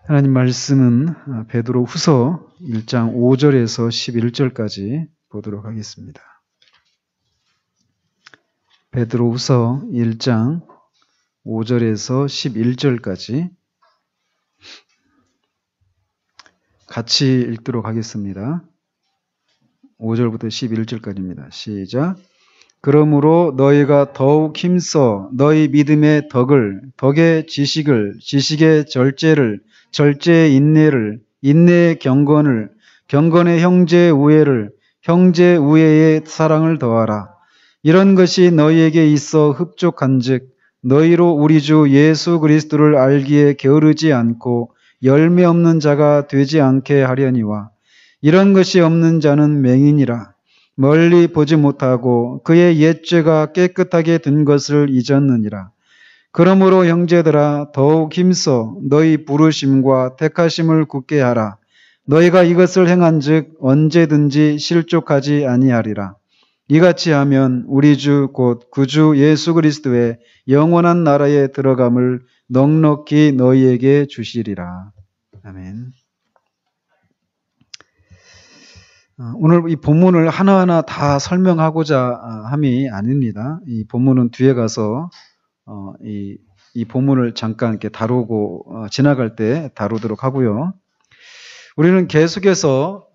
하나님 말씀은 베드로 후서 1장 5절에서 11절까지 보도록 하겠습니다. 베드로 후서 1장 5절에서 11절까지 같이 읽도록 하겠습니다. 5절부터 11절까지입니다. 시작. 그러므로 너희가 더욱 힘써 너희 믿음의 덕의 지식을, 지식의 절제를, 절제의 인내를, 인내의 경건을, 경건의 형제의 우애를, 형제의 우애의 사랑을 더하라. 이런 것이 너희에게 있어 흡족한즉 너희로 우리 주 예수 그리스도를 알기에 게으르지 않고 열매 없는 자가 되지 않게 하려니와 이런 것이 없는 자는 맹인이라. 멀리 보지 못하고 그의 옛죄가 깨끗하게 든 것을 잊었느니라. 그러므로 형제들아 더욱 힘써 너희 부르심과 택하심을 굳게 하라. 너희가 이것을 행한즉 언제든지 실족하지 아니하리라. 이같이 하면 우리 주 곧 구주 예수 그리스도의 영원한 나라에 들어감을 넉넉히 너희에게 주시리라. 아멘. 오늘 이 본문을 하나하나 다 설명하고자 함이 아닙니다. 이 본문은 뒤에 가서 이 본문을 잠깐 이렇게 다루고 지나갈 때 다루도록 하고요. 우리는 계속해서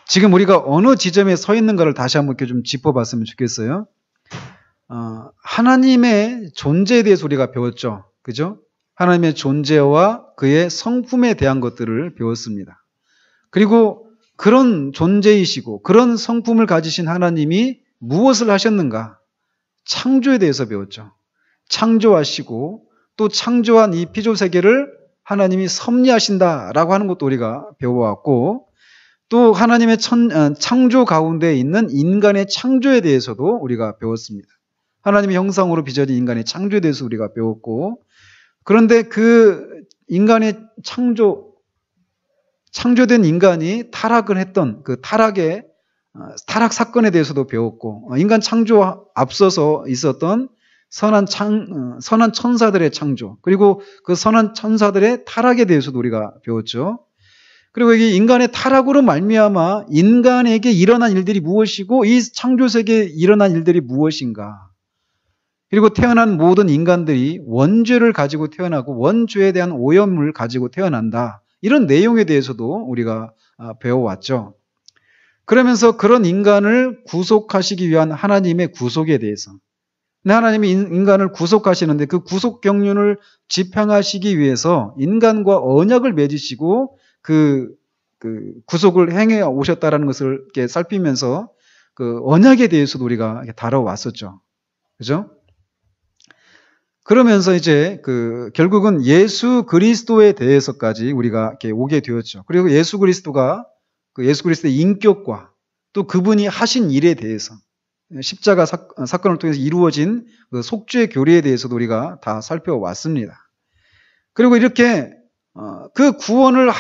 지금 우리가 어느 지점에 서 있는가를 다시 한번 이렇게 좀 짚어봤으면 좋겠어요. 하나님의 존재에 대해서 우리가 배웠죠. 그죠? 하나님의 존재와 그의 성품에 대한 것들을 배웠습니다. 그리고 그런 존재이시고 그런 성품을 가지신 하나님이 무엇을 하셨는가? 창조에 대해서 배웠죠. 창조하시고 또 창조한 이 피조세계를 하나님이 섭리하신다라고 하는 것도 우리가 배워왔고 또 하나님의 창조 가운데 있는 인간의 창조에 대해서도 우리가 배웠습니다. 하나님의 형상으로 빚어진 인간의 창조에 대해서 우리가 배웠고 그런데 그 인간의 창조된 인간이 타락을 했던 그 타락 사건에 대해서도 배웠고 인간 창조 앞서서 있었던 선한 천사들의 창조 그리고 그 선한 천사들의 타락에 대해서도 우리가 배웠죠. 그리고 이게 인간의 타락으로 말미암아 인간에게 일어난 일들이 무엇이고 이 창조세계에 일어난 일들이 무엇인가. 그리고 태어난 모든 인간들이 원죄를 가지고 태어나고 원죄에 대한 오염을 가지고 태어난다. 이런 내용에 대해서도 우리가 배워왔죠. 그러면서 그런 인간을 구속하시기 위한 하나님의 구속에 대해서 하나님이 인간을 구속하시는데 그 구속 경륜을 집행하시기 위해서 인간과 언약을 맺으시고 그 구속을 행해 오셨다라는 것을 이렇게 살피면서 그 언약에 대해서도 우리가 다뤄왔었죠. 그죠? 그러면서 이제 결국은 예수 그리스도에 대해서까지 우리가 이렇게 오게 되었죠. 그리고 예수 그리스도의 인격과 또 그분이 하신 일에 대해서 십자가 사건을 통해서 이루어진 그 속죄의 교리에 대해서도 우리가 다 살펴왔습니다. 그리고 이렇게 그 구원을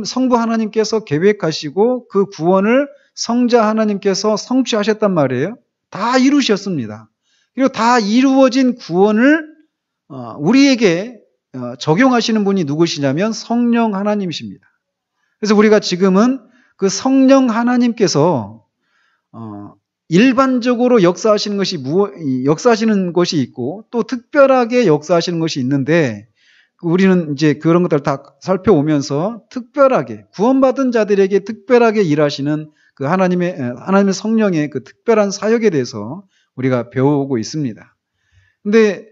성부 하나님께서 계획하시고 그 구원을 성자 하나님께서 성취하셨단 말이에요. 다 이루셨습니다. 그리고 다 이루어진 구원을 우리에게 적용하시는 분이 누구시냐면 성령 하나님이십니다. 그래서 우리가 지금은 그 성령 하나님께서 일반적으로 역사하시는 것이 있고 또 특별하게 역사하시는 것이 있는데 우리는 이제 그런 것들을 다 살펴오면서 특별하게 구원받은 자들에게 특별하게 일하시는 그 하나님의 성령의 그 특별한 사역에 대해서 우리가 배워오고 있습니다. 근데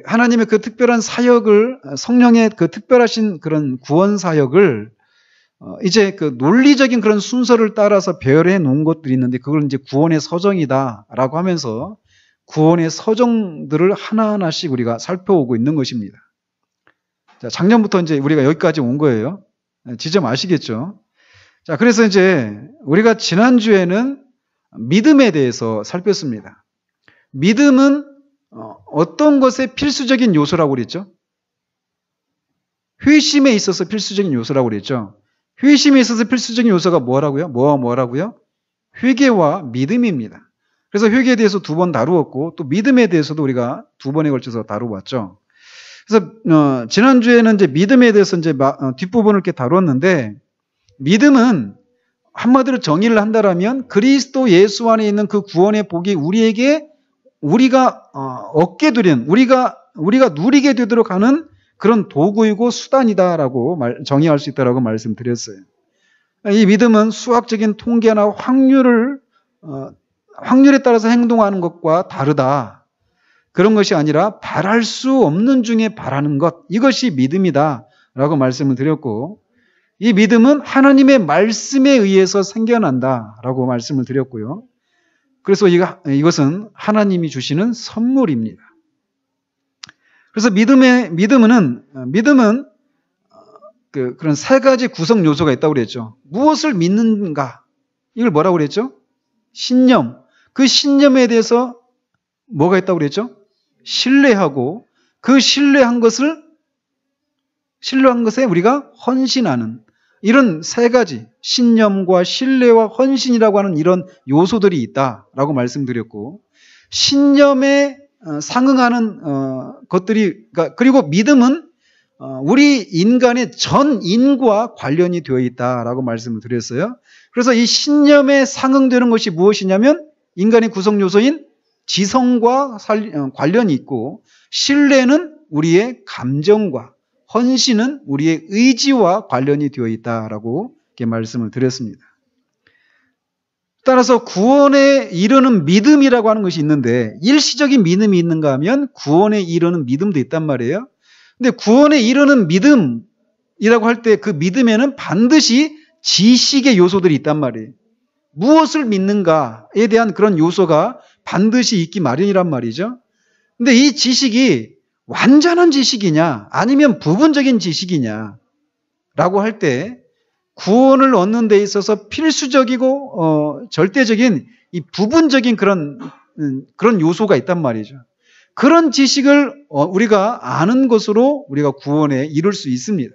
하나님의 그 특별한 사역을 성령의 그 특별하신 그런 구원 사역을 이제 그 논리적인 그런 순서를 따라서 배열해 놓은 것들이 있는데 그걸 이제 구원의 서정이다라고 하면서 구원의 서정들을 하나하나씩 우리가 살펴오고 있는 것입니다. 자, 작년부터 이제 우리가 여기까지 온 거예요. 지점 아시겠죠? 자, 그래서 이제 우리가 지난주에는 믿음에 대해서 살폈습니다. 믿음은 어떤 것의 필수적인 요소라고 그랬죠? 회심에 있어서 필수적인 요소라고 그랬죠? 회심에 있어서 필수적인 요소가 뭐라고요? 회개와 믿음입니다. 그래서 회개에 대해서 2번 다루었고 또 믿음에 대해서도 우리가 2번에 걸쳐서 다루었죠. 그래서 지난주에는 이제 믿음에 대해서 이제 뒷부분을 이렇게 다뤘는데, 믿음은 한마디로 정의를 한다라면 그리스도 예수 안에 있는 그 구원의 복이 우리가 얻게 되는, 우리가 누리게 되도록 하는 그런 도구이고 수단이다라고 정의할 수 있다라고 말씀드렸어요. 이 믿음은 수학적인 통계나 확률에 따라서 행동하는 것과 다르다. 그런 것이 아니라 바랄 수 없는 중에 바라는 것, 이것이 믿음이다라고 말씀을 드렸고, 이 믿음은 하나님의 말씀에 의해서 생겨난다라고 말씀을 드렸고요. 그래서 이것은 하나님이 주시는 선물입니다. 그래서 믿음은 그런 세 가지 구성 요소가 있다고 그랬죠. 무엇을 믿는가? 이걸 뭐라고 그랬죠? 신념. 그 신념에 대해서 뭐가 있다고 그랬죠? 신뢰하고, 그 신뢰한 것에 우리가 헌신하는, 이런 세 가지, 신념과 신뢰와 헌신이라고 하는 이런 요소들이 있다라고 말씀드렸고, 신념에 상응하는 것들이, 그리고 믿음은 우리 인간의 전인과 관련이 되어 있다라고 말씀을 드렸어요. 그래서 이 신념에 상응되는 것이 무엇이냐면 인간의 구성 요소인 지성과 관련이 있고, 신뢰는 우리의 감정과, 헌신은 우리의 의지와 관련이 되어 있다라고 이렇게 말씀을 드렸습니다. 따라서 구원에 이르는 믿음이라고 하는 것이 있는데, 일시적인 믿음이 있는가 하면 구원에 이르는 믿음도 있단 말이에요. 근데 구원에 이르는 믿음이라고 할 때 그 믿음에는 반드시 지식의 요소들이 있단 말이에요. 무엇을 믿는가에 대한 그런 요소가 반드시 있기 마련이란 말이죠. 근데 이 지식이 완전한 지식이냐 아니면 부분적인 지식이냐 라고 할 때 구원을 얻는 데 있어서 필수적이고 절대적인 이 부분적인 그런 요소가 있단 말이죠. 그런 지식을 우리가 아는 것으로 우리가 구원에 이룰 수 있습니다.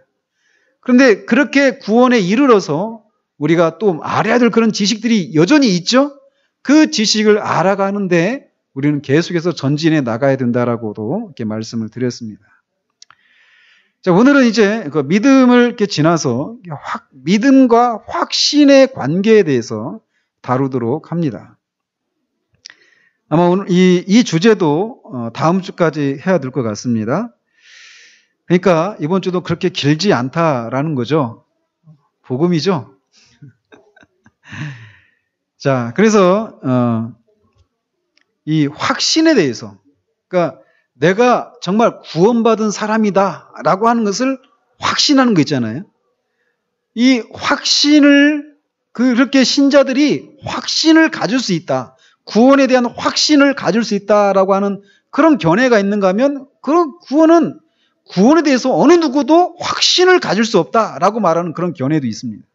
그런데 그렇게 구원에 이르러서 우리가 또 알아야 될 그런 지식들이 여전히 있죠? 그 지식을 알아가는데 우리는 계속해서 전진해 나가야 된다라고도 이렇게 말씀을 드렸습니다. 자, 오늘은 이제 그 믿음을 이렇게 지나서 믿음과 확신의 관계에 대해서 다루도록 합니다. 아마 오늘 이 주제도 다음 주까지 해야 될 것 같습니다. 그러니까 이번 주도 그렇게 길지 않다라는 거죠. 복음이죠. 자, 그래서 이 확신에 대해서, 그러니까 내가 정말 구원받은 사람이다라고 하는 것을 확신하는 거 있잖아요. 이 확신을, 그렇게 신자들이 확신을 가질 수 있다. 구원에 대한 확신을 가질 수 있다라고 하는 그런 견해가 있는가 하면, 그런 구원에 대해서 어느 누구도 확신을 가질 수 없다라고 말하는 그런 견해도 있습니다.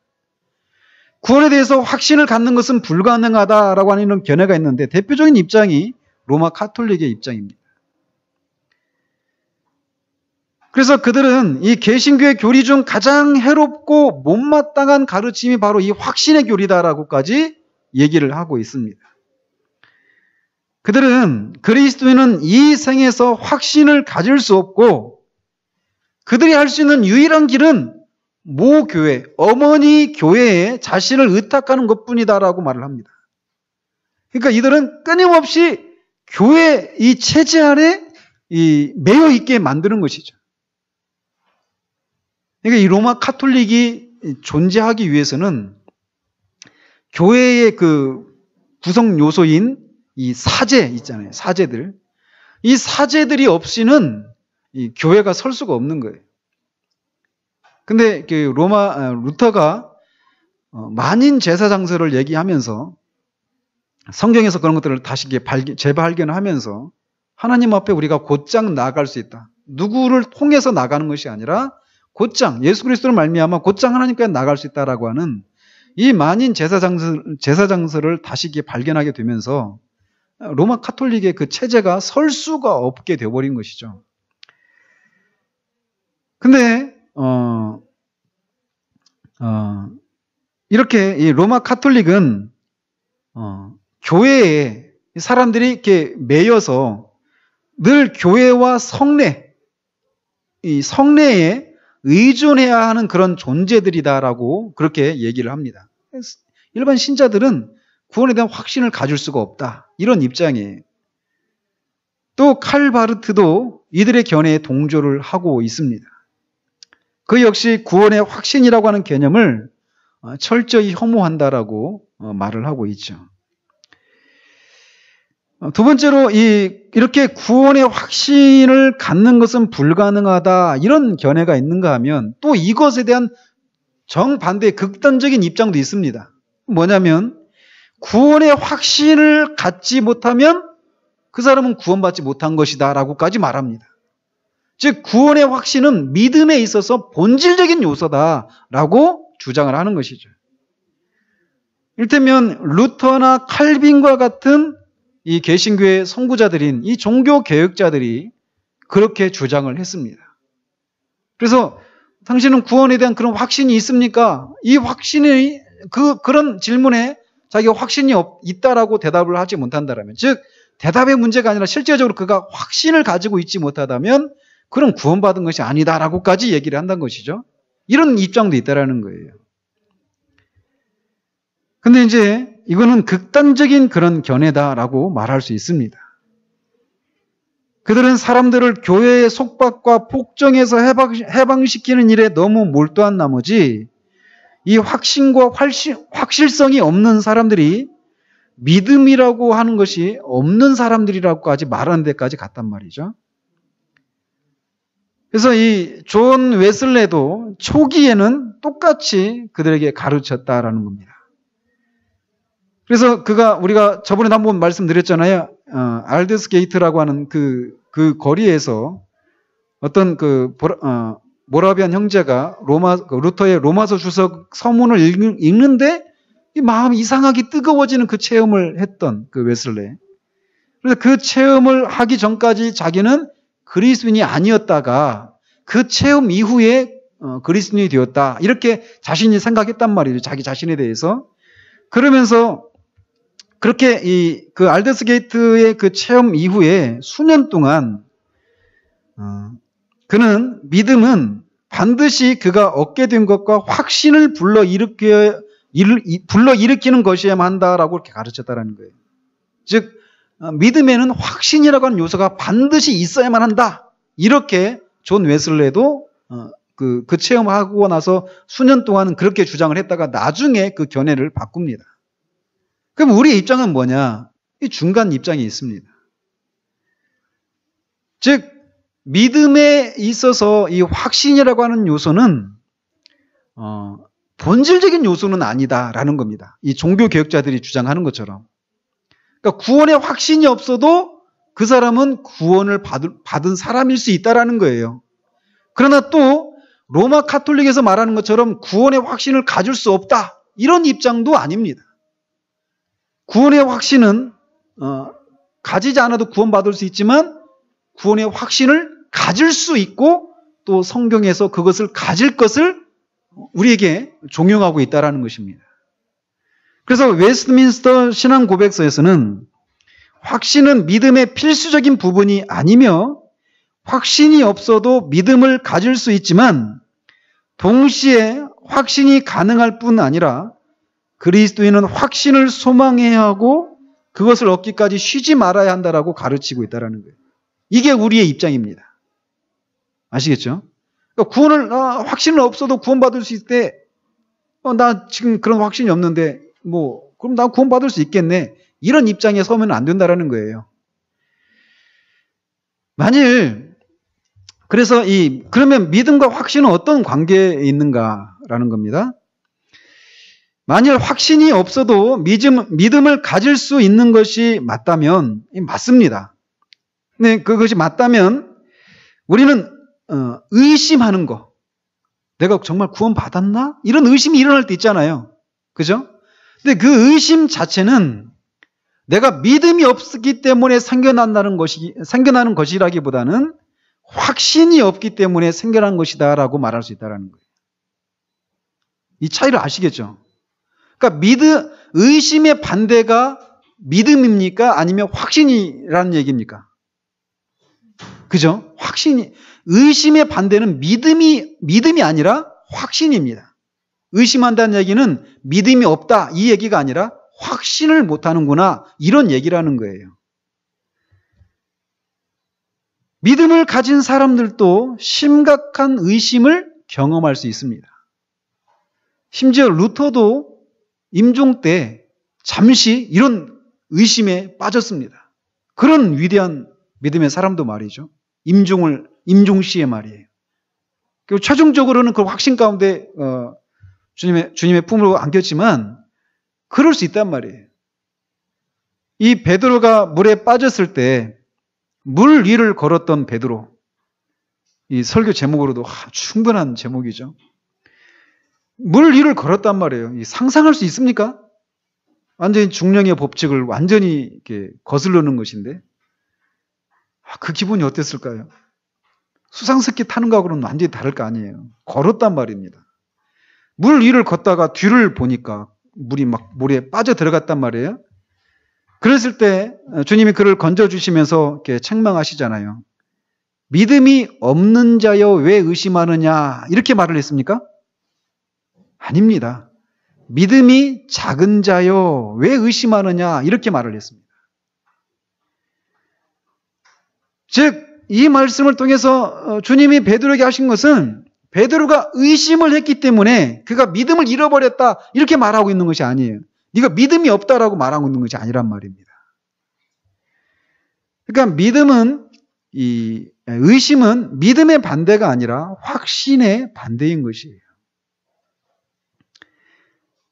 구원에 대해서 확신을 갖는 것은 불가능하다라고 하는 이런 견해가 있는데, 대표적인 입장이 로마 카톨릭의 입장입니다. 그래서 그들은 이 개신교의 교리 중 가장 해롭고 못마땅한 가르침이 바로 이 확신의 교리다라고까지 얘기를 하고 있습니다. 그들은 그리스도인은 이 생에서 확신을 가질 수 없고, 그들이 할 수 있는 유일한 길은 모교회, 어머니 교회에 자신을 의탁하는 것뿐이다라고 말을 합니다. 그러니까 이들은 끊임없이 교회 이 체제 아래 매여 있게 만드는 것이죠. 그러니까 이 로마 카톨릭이 존재하기 위해서는 교회의 그 구성 요소인 이 사제 있잖아요. 사제들. 이 사제들이 없이는 이 교회가 설 수가 없는 거예요. 근데 그 루터가 만인 제사 장서를 얘기하면서 성경에서 그런 것들을 다시 재발견하면서 하나님 앞에 우리가 곧장 나아갈 수 있다. 누구를 통해서 나가는 것이 아니라 곧장 예수 그리스도를 말미암아 곧장 하나님께 나갈 수 있다라고 하는 이 만인 제사 장서를 다시 발견하게 되면서 로마 카톨릭의 그 체제가 설 수가 없게 되어버린 것이죠. 근데 이렇게 이 로마 카톨릭은 교회에 사람들이 이렇게 매여서 늘 교회와 성례, 이 성례에 의존해야 하는 그런 존재들이다라고 그렇게 얘기를 합니다. 일반 신자들은 구원에 대한 확신을 가질 수가 없다. 이런 입장이에요. 또 칼바르트도 이들의 견해에 동조를 하고 있습니다. 그 역시 구원의 확신이라고 하는 개념을 철저히 혐오한다라고 말을 하고 있죠. 두 번째로 이렇게 구원의 확신을 갖는 것은 불가능하다 이런 견해가 있는가 하면 또 이것에 대한 정반대의 극단적인 입장도 있습니다. 뭐냐면 구원의 확신을 갖지 못하면 그 사람은 구원받지 못한 것이다 라고까지 말합니다. 즉 구원의 확신은 믿음에 있어서 본질적인 요소다라고 주장을 하는 것이죠. 이를테면 루터나 칼빈과 같은 이 개신교의 선구자들인 이 종교개혁자들이 그렇게 주장을 했습니다. 그래서 당신은 구원에 대한 그런 확신이 있습니까? 이 확신이 그런 질문에 자기가 확신이 있다라고 대답을 하지 못한다면, 즉 대답의 문제가 아니라 실제적으로 그가 확신을 가지고 있지 못하다면 그런 구원받은 것이 아니다라고까지 얘기를 한다는 것이죠. 이런 입장도 있다라는 거예요. 근데 이제 이거는 극단적인 그런 견해다라고 말할 수 있습니다. 그들은 사람들을 교회의 속박과 폭정에서 해방시키는 일에 너무 몰두한 나머지 이 확신과 확실성이 없는 사람들이 믿음이라고 하는 것이 없는 사람들이라고까지 말하는 데까지 갔단 말이죠. 그래서 이 존 웨슬레도 초기에는 똑같이 그들에게 가르쳤다라는 겁니다. 그래서 우리가 저번에 한번 말씀드렸잖아요. 알데스 게이트라고 하는 그 거리에서 어떤 모라비안 형제가 루터의 로마서 주석 서문을 읽는데 이 마음이 이상하게 뜨거워지는 그 체험을 했던 그 웨슬레. 그래서 그 체험을 하기 전까지 자기는 그리스도인이 아니었다가 그 체험 이후에 그리스도인이 되었다. 이렇게 자신이 생각했단 말이죠. 자기 자신에 대해서. 그러면서 그렇게 그 알데스 게이트의 그 체험 이후에 수년 동안 그는 믿음은 반드시 그가 얻게 된 것과 확신을 불러일으키는 것이어야만 한다라고 이렇게 가르쳤다라는 거예요. 즉 믿음에는 확신이라고 하는 요소가 반드시 있어야만 한다. 이렇게 존 웨슬레도 그 체험하고 나서 수년 동안은 그렇게 주장을 했다가 나중에 그 견해를 바꿉니다. 그럼 우리의 입장은 뭐냐? 이 중간 입장이 있습니다. 즉 믿음에 있어서 이 확신이라고 하는 요소는 본질적인 요소는 아니다라는 겁니다. 이 종교개혁자들이 주장하는 것처럼. 그러니까 구원의 확신이 없어도 그 사람은 구원을 받은 사람일 수 있다라는 거예요. 그러나 또 로마 카톨릭에서 말하는 것처럼 구원의 확신을 가질 수 없다. 이런 입장도 아닙니다. 구원의 확신은 가지지 않아도 구원받을 수 있지만 구원의 확신을 가질 수 있고 또 성경에서 그것을 가질 것을 우리에게 종용하고 있다는 것입니다. 그래서 웨스트민스터 신앙고백서에서는 확신은 믿음의 필수적인 부분이 아니며 확신이 없어도 믿음을 가질 수 있지만 동시에 확신이 가능할 뿐 아니라 그리스도인은 확신을 소망해야 하고 그것을 얻기까지 쉬지 말아야 한다라고 가르치고 있다는 거예요. 이게 우리의 입장입니다. 아시겠죠? 그러니까 확신은 없어도 구원받을 수 있을 때 나 지금 그런 확신이 없는데 그럼 나 구원받을 수 있겠네. 이런 입장에 서면 안 된다라는 거예요. 그래서 그러면 믿음과 확신은 어떤 관계에 있는가라는 겁니다. 만일 확신이 없어도 믿음을 가질 수 있는 것이 맞다면 맞습니다. 근데 그것이 맞다면 우리는 의심하는 거. 내가 정말 구원받았나? 이런 의심이 일어날 때 있잖아요. 그죠? 근데 그 의심 자체는 내가 믿음이 없기 때문에 생겨나는 것이라기보다는 확신이 없기 때문에 생겨난 것이다라고 말할 수 있다는 거예요. 이 차이를 아시겠죠? 그러니까 의심의 반대가 믿음입니까? 아니면 확신이라는 얘기입니까? 그죠? 의심의 반대는 믿음이 아니라 확신입니다. 의심한다는 얘기는 믿음이 없다 이 얘기가 아니라 확신을 못하는구나 이런 얘기라는 거예요. 믿음을 가진 사람들도 심각한 의심을 경험할 수 있습니다. 심지어 루터도 임종 때 잠시 이런 의심에 빠졌습니다. 그런 위대한 믿음의 사람도 말이죠. 임종 시에 말이에요. 그리고 최종적으로는 그 확신 가운데 주님의 품으로 안겼지만 그럴 수 있단 말이에요. 이 베드로가 물에 빠졌을 때 물 위를 걸었던 베드로. 이 설교 제목으로도 충분한 제목이죠. 물 위를 걸었단 말이에요. 상상할 수 있습니까? 완전히 중량의 법칙을 완전히 이렇게 거슬러는 것인데 그 기분이 어땠을까요? 수상스키 타는 거하고는 완전히 다를 거 아니에요. 걸었단 말입니다. 물 위를 걷다가 뒤를 보니까 물이 막 물에 빠져 들어갔단 말이에요. 그랬을 때 주님이 그를 건져주시면서 이렇게 책망하시잖아요. 믿음이 없는 자여 왜 의심하느냐 이렇게 말을 했습니까? 아닙니다. 믿음이 작은 자여 왜 의심하느냐 이렇게 말을 했습니다. 즉 이 말씀을 통해서 주님이 베드로에게 하신 것은 베드로가 의심을 했기 때문에 그가 믿음을 잃어버렸다 이렇게 말하고 있는 것이 아니에요. 네가 믿음이 없다라고 말하고 있는 것이 아니란 말입니다. 그러니까 의심은 믿음의 반대가 아니라 확신의 반대인 것이에요.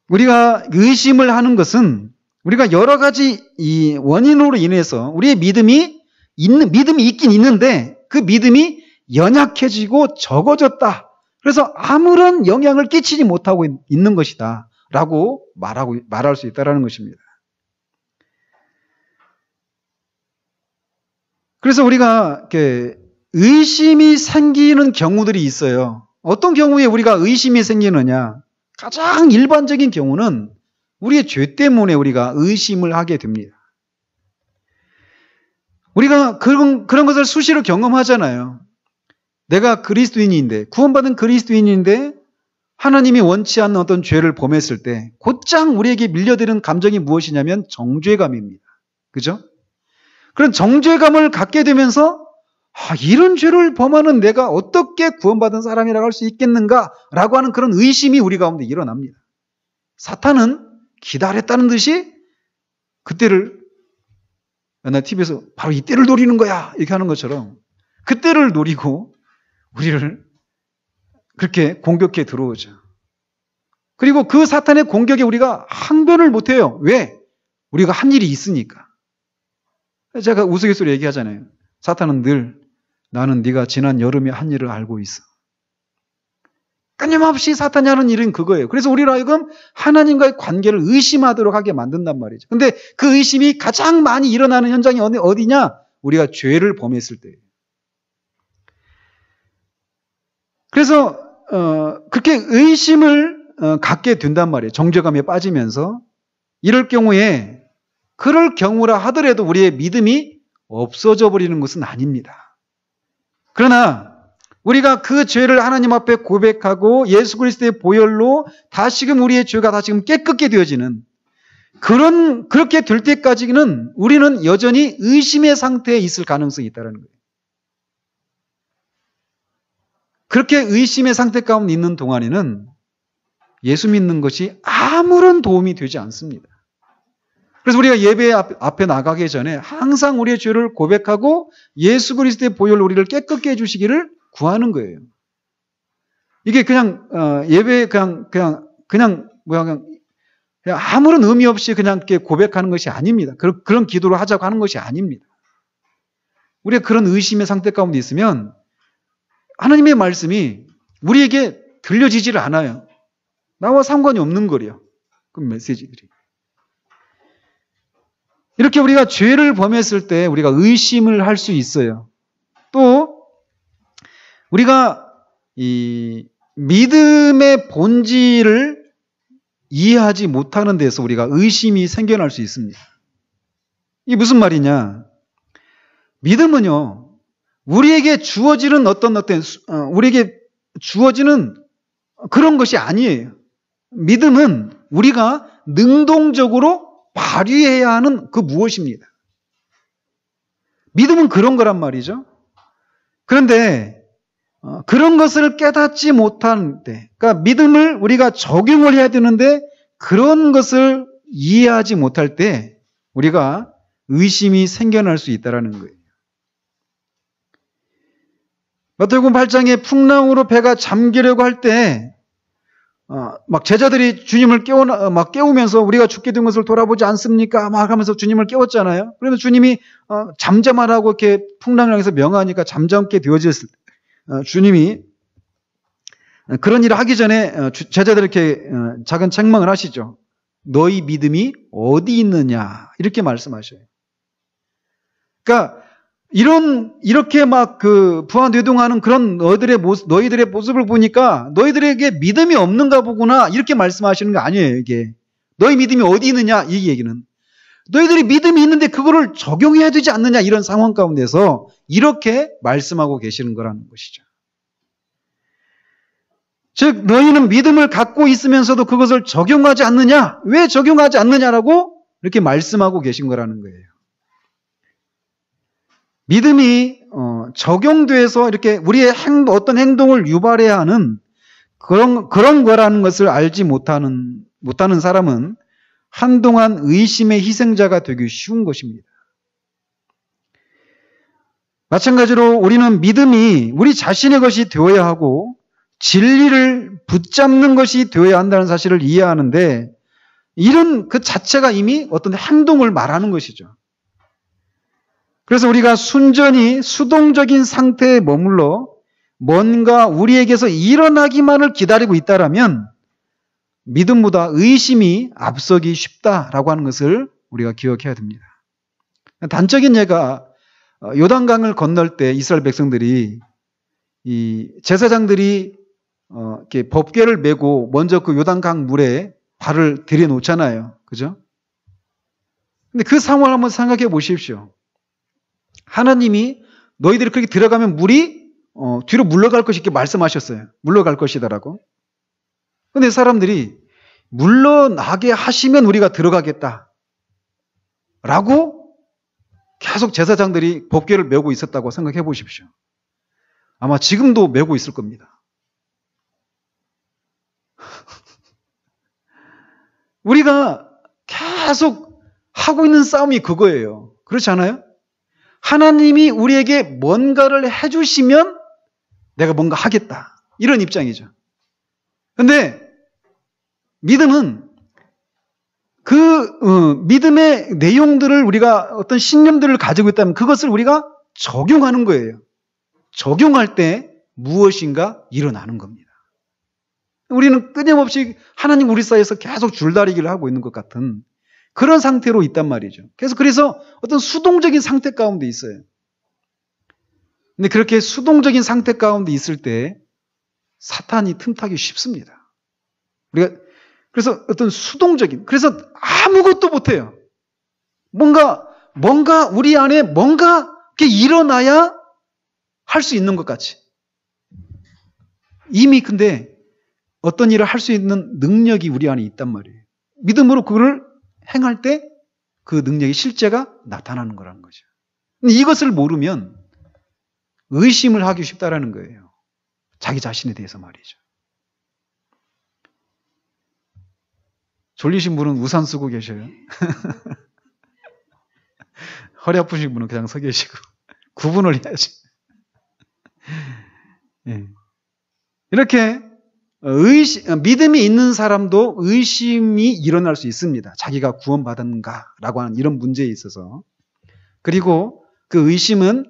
우리가 의심을 하는 것은 우리가 여러 가지 이 원인으로 인해서 우리의 믿음이 있긴 있는데 그 믿음이 연약해지고 적어졌다. 그래서 아무런 영향을 끼치지 못하고 있는 것이다. 라고 말할 수 있다는 것입니다. 그래서 우리가 이렇게 의심이 생기는 경우들이 있어요. 어떤 경우에 우리가 의심이 생기느냐? 가장 일반적인 경우는 우리의 죄 때문에 우리가 의심을 하게 됩니다. 우리가 그런 것을 수시로 경험하잖아요. 내가 그리스도인인데, 구원받은 그리스도인인데 하나님이 원치 않는 어떤 죄를 범했을 때 곧장 우리에게 밀려드는 감정이 무엇이냐면 정죄감입니다. 그죠? 그런 정죄감을 갖게 되면서 이런 죄를 범하는 내가 어떻게 구원받은 사람이라고 할 수 있겠는가라고 하는 그런 의심이 우리 가운데 일어납니다. 사탄은 기다렸다는 듯이 그때를 나 TV에서 바로 이때를 노리는 거야 이렇게 하는 것처럼 그때를 노리고 우리를 그렇게 공격해 들어오죠. 그리고 그 사탄의 공격에 우리가 항변을 못해요. 왜? 우리가 한 일이 있으니까. 제가 우스갯소리 얘기하잖아요. 사탄은 늘 나는 네가 지난 여름에 한 일을 알고 있어. 끊임없이 사탄이 하는 일은 그거예요. 그래서 우리로 하여금 하나님과의 관계를 의심하도록 하게 만든단 말이죠. 근데 그 의심이 가장 많이 일어나는 현장이 어디냐? 우리가 죄를 범했을 때예요. 그래서 그렇게 의심을 갖게 된단 말이에요. 정죄감에 빠지면서. 이럴 경우에 그럴 경우라 하더라도 우리의 믿음이 없어져 버리는 것은 아닙니다. 그러나 우리가 그 죄를 하나님 앞에 고백하고 예수 그리스도의 보혈로 다시금 우리의 죄가 다시금 깨끗게 되어지는 그렇게 될 때까지는 우리는 여전히 의심의 상태에 있을 가능성이 있다는 거예요. 그렇게 의심의 상태 가운데 있는 동안에는 예수 믿는 것이 아무런 도움이 되지 않습니다. 그래서 우리가 예배 앞에 나가기 전에 항상 우리의 죄를 고백하고 예수 그리스도의 보혈로 우리를 깨끗게 해주시기를 구하는 거예요. 이게 그냥 예배에 그냥 아무런 의미 없이 그냥 이렇게 고백하는 것이 아닙니다. 그런 기도를 하자고 하는 것이 아닙니다. 우리가 그런 의심의 상태 가운데 있으면 하나님의 말씀이 우리에게 들려지지를 않아요. 나와 상관이 없는 거래요. 그 메시지들이. 이렇게 우리가 죄를 범했을 때 우리가 의심을 할 수 있어요. 또 우리가 이 믿음의 본질을 이해하지 못하는 데서 우리가 의심이 생겨날 수 있습니다. 이게 무슨 말이냐? 믿음은요, 우리에게 주어지는 우리에게 주어지는 그런 것이 아니에요. 믿음은 우리가 능동적으로 발휘해야 하는 그 무엇입니다. 믿음은 그런 거란 말이죠. 그런데 그런 것을 깨닫지 못한 때, 그러니까 믿음을 우리가 적용을 해야 되는데 그런 것을 이해하지 못할 때 우리가 의심이 생겨날 수 있다는 거예요. 마태복음 8장에 풍랑으로 배가 잠기려고 할 때 막 제자들이 주님을 깨우면서 우리가 죽게 된 것을 돌아보지 않습니까? 막 하면서 주님을 깨웠잖아요. 그러면 주님이 잠잠하라고 이렇게 풍랑을 향해서 명하니까 잠잠게 되어졌을 때 주님이 그런 일을 하기 전에 제자들에게 작은 책망을 하시죠. 너희 믿음이 어디 있느냐 이렇게 말씀하셔요. 그러니까 이렇게 막 부안뇌동하는 그런 너희들의 모습을 보니까 너희들에게 믿음이 없는가 보구나 이렇게 말씀하시는 거 아니에요. 이게 너희 믿음이 어디 있느냐 이 얘기는 너희들이 믿음이 있는데 그거를 적용해야 되지 않느냐 이런 상황 가운데서 이렇게 말씀하고 계시는 거라는 것이죠. 즉 너희는 믿음을 갖고 있으면서도 그것을 적용하지 않느냐? 왜 적용하지 않느냐라고 이렇게 말씀하고 계신 거라는 거예요. 믿음이 적용돼서 이렇게 우리의 어떤 행동을 유발해야 하는 그런 거라는 것을 알지 못하는 사람은 한동안 의심의 희생자가 되기 쉬운 것입니다. 마찬가지로 우리는 믿음이 우리 자신의 것이 되어야 하고 진리를 붙잡는 것이 되어야 한다는 사실을 이해하는데 이런 그 자체가 이미 어떤 행동을 말하는 것이죠. 그래서 우리가 순전히 수동적인 상태에 머물러 뭔가 우리에게서 일어나기만을 기다리고 있다라면 믿음보다 의심이 앞서기 쉽다라고 하는 것을 우리가 기억해야 됩니다. 단적인 예가 요단강을 건널 때 이스라엘 백성들이 이 제사장들이 이렇게 법궤를 메고 먼저 그 요단강 물에 발을 들여놓잖아요. 그죠? 근데 그 상황을 한번 생각해 보십시오. 하나님이 너희들이 그렇게 들어가면 물이 뒤로 물러갈 것이 이렇게 말씀하셨어요. 물러갈 것이다라고. 근데 사람들이 물러나게 하시면 우리가 들어가겠다. 라고 계속 제사장들이 법궤를 메고 있었다고 생각해 보십시오. 아마 지금도 메고 있을 겁니다. 우리가 계속 하고 있는 싸움이 그거예요. 그렇지 않아요? 하나님이 우리에게 뭔가를 해주시면 내가 뭔가 하겠다. 이런 입장이죠. 근데 믿음은 그 믿음의 내용들을 우리가 어떤 신념들을 가지고 있다면 그것을 우리가 적용하는 거예요. 적용할 때 무엇인가 일어나는 겁니다. 우리는 끊임없이 하나님 우리 사이에서 계속 줄다리기를 하고 있는 것 같은 그런 상태로 있단 말이죠. 그래서 어떤 수동적인 상태 가운데 있어요. 근데 그렇게 수동적인 상태 가운데 있을 때 사탄이 틈타기 쉽습니다. 그래서 어떤 그래서 아무것도 못해요. 뭔가 우리 안에 뭔가 이렇게 일어나야 할 수 있는 것 같이. 이미 근데 어떤 일을 할 수 있는 능력이 우리 안에 있단 말이에요. 믿음으로 그거를 행할 때 그 능력의 실제가 나타나는 거라는 거죠. 근데 이것을 모르면 의심을 하기 쉽다라는 거예요. 자기 자신에 대해서 말이죠. 졸리신 분은 우산 쓰고 계셔요. 허리 아프신 분은 그냥 서 계시고 구분을 해야지. 예. 이렇게 믿음이 있는 사람도 의심이 일어날 수 있습니다. 자기가 구원받았는가라고 하는 이런 문제에 있어서. 그리고 그 의심은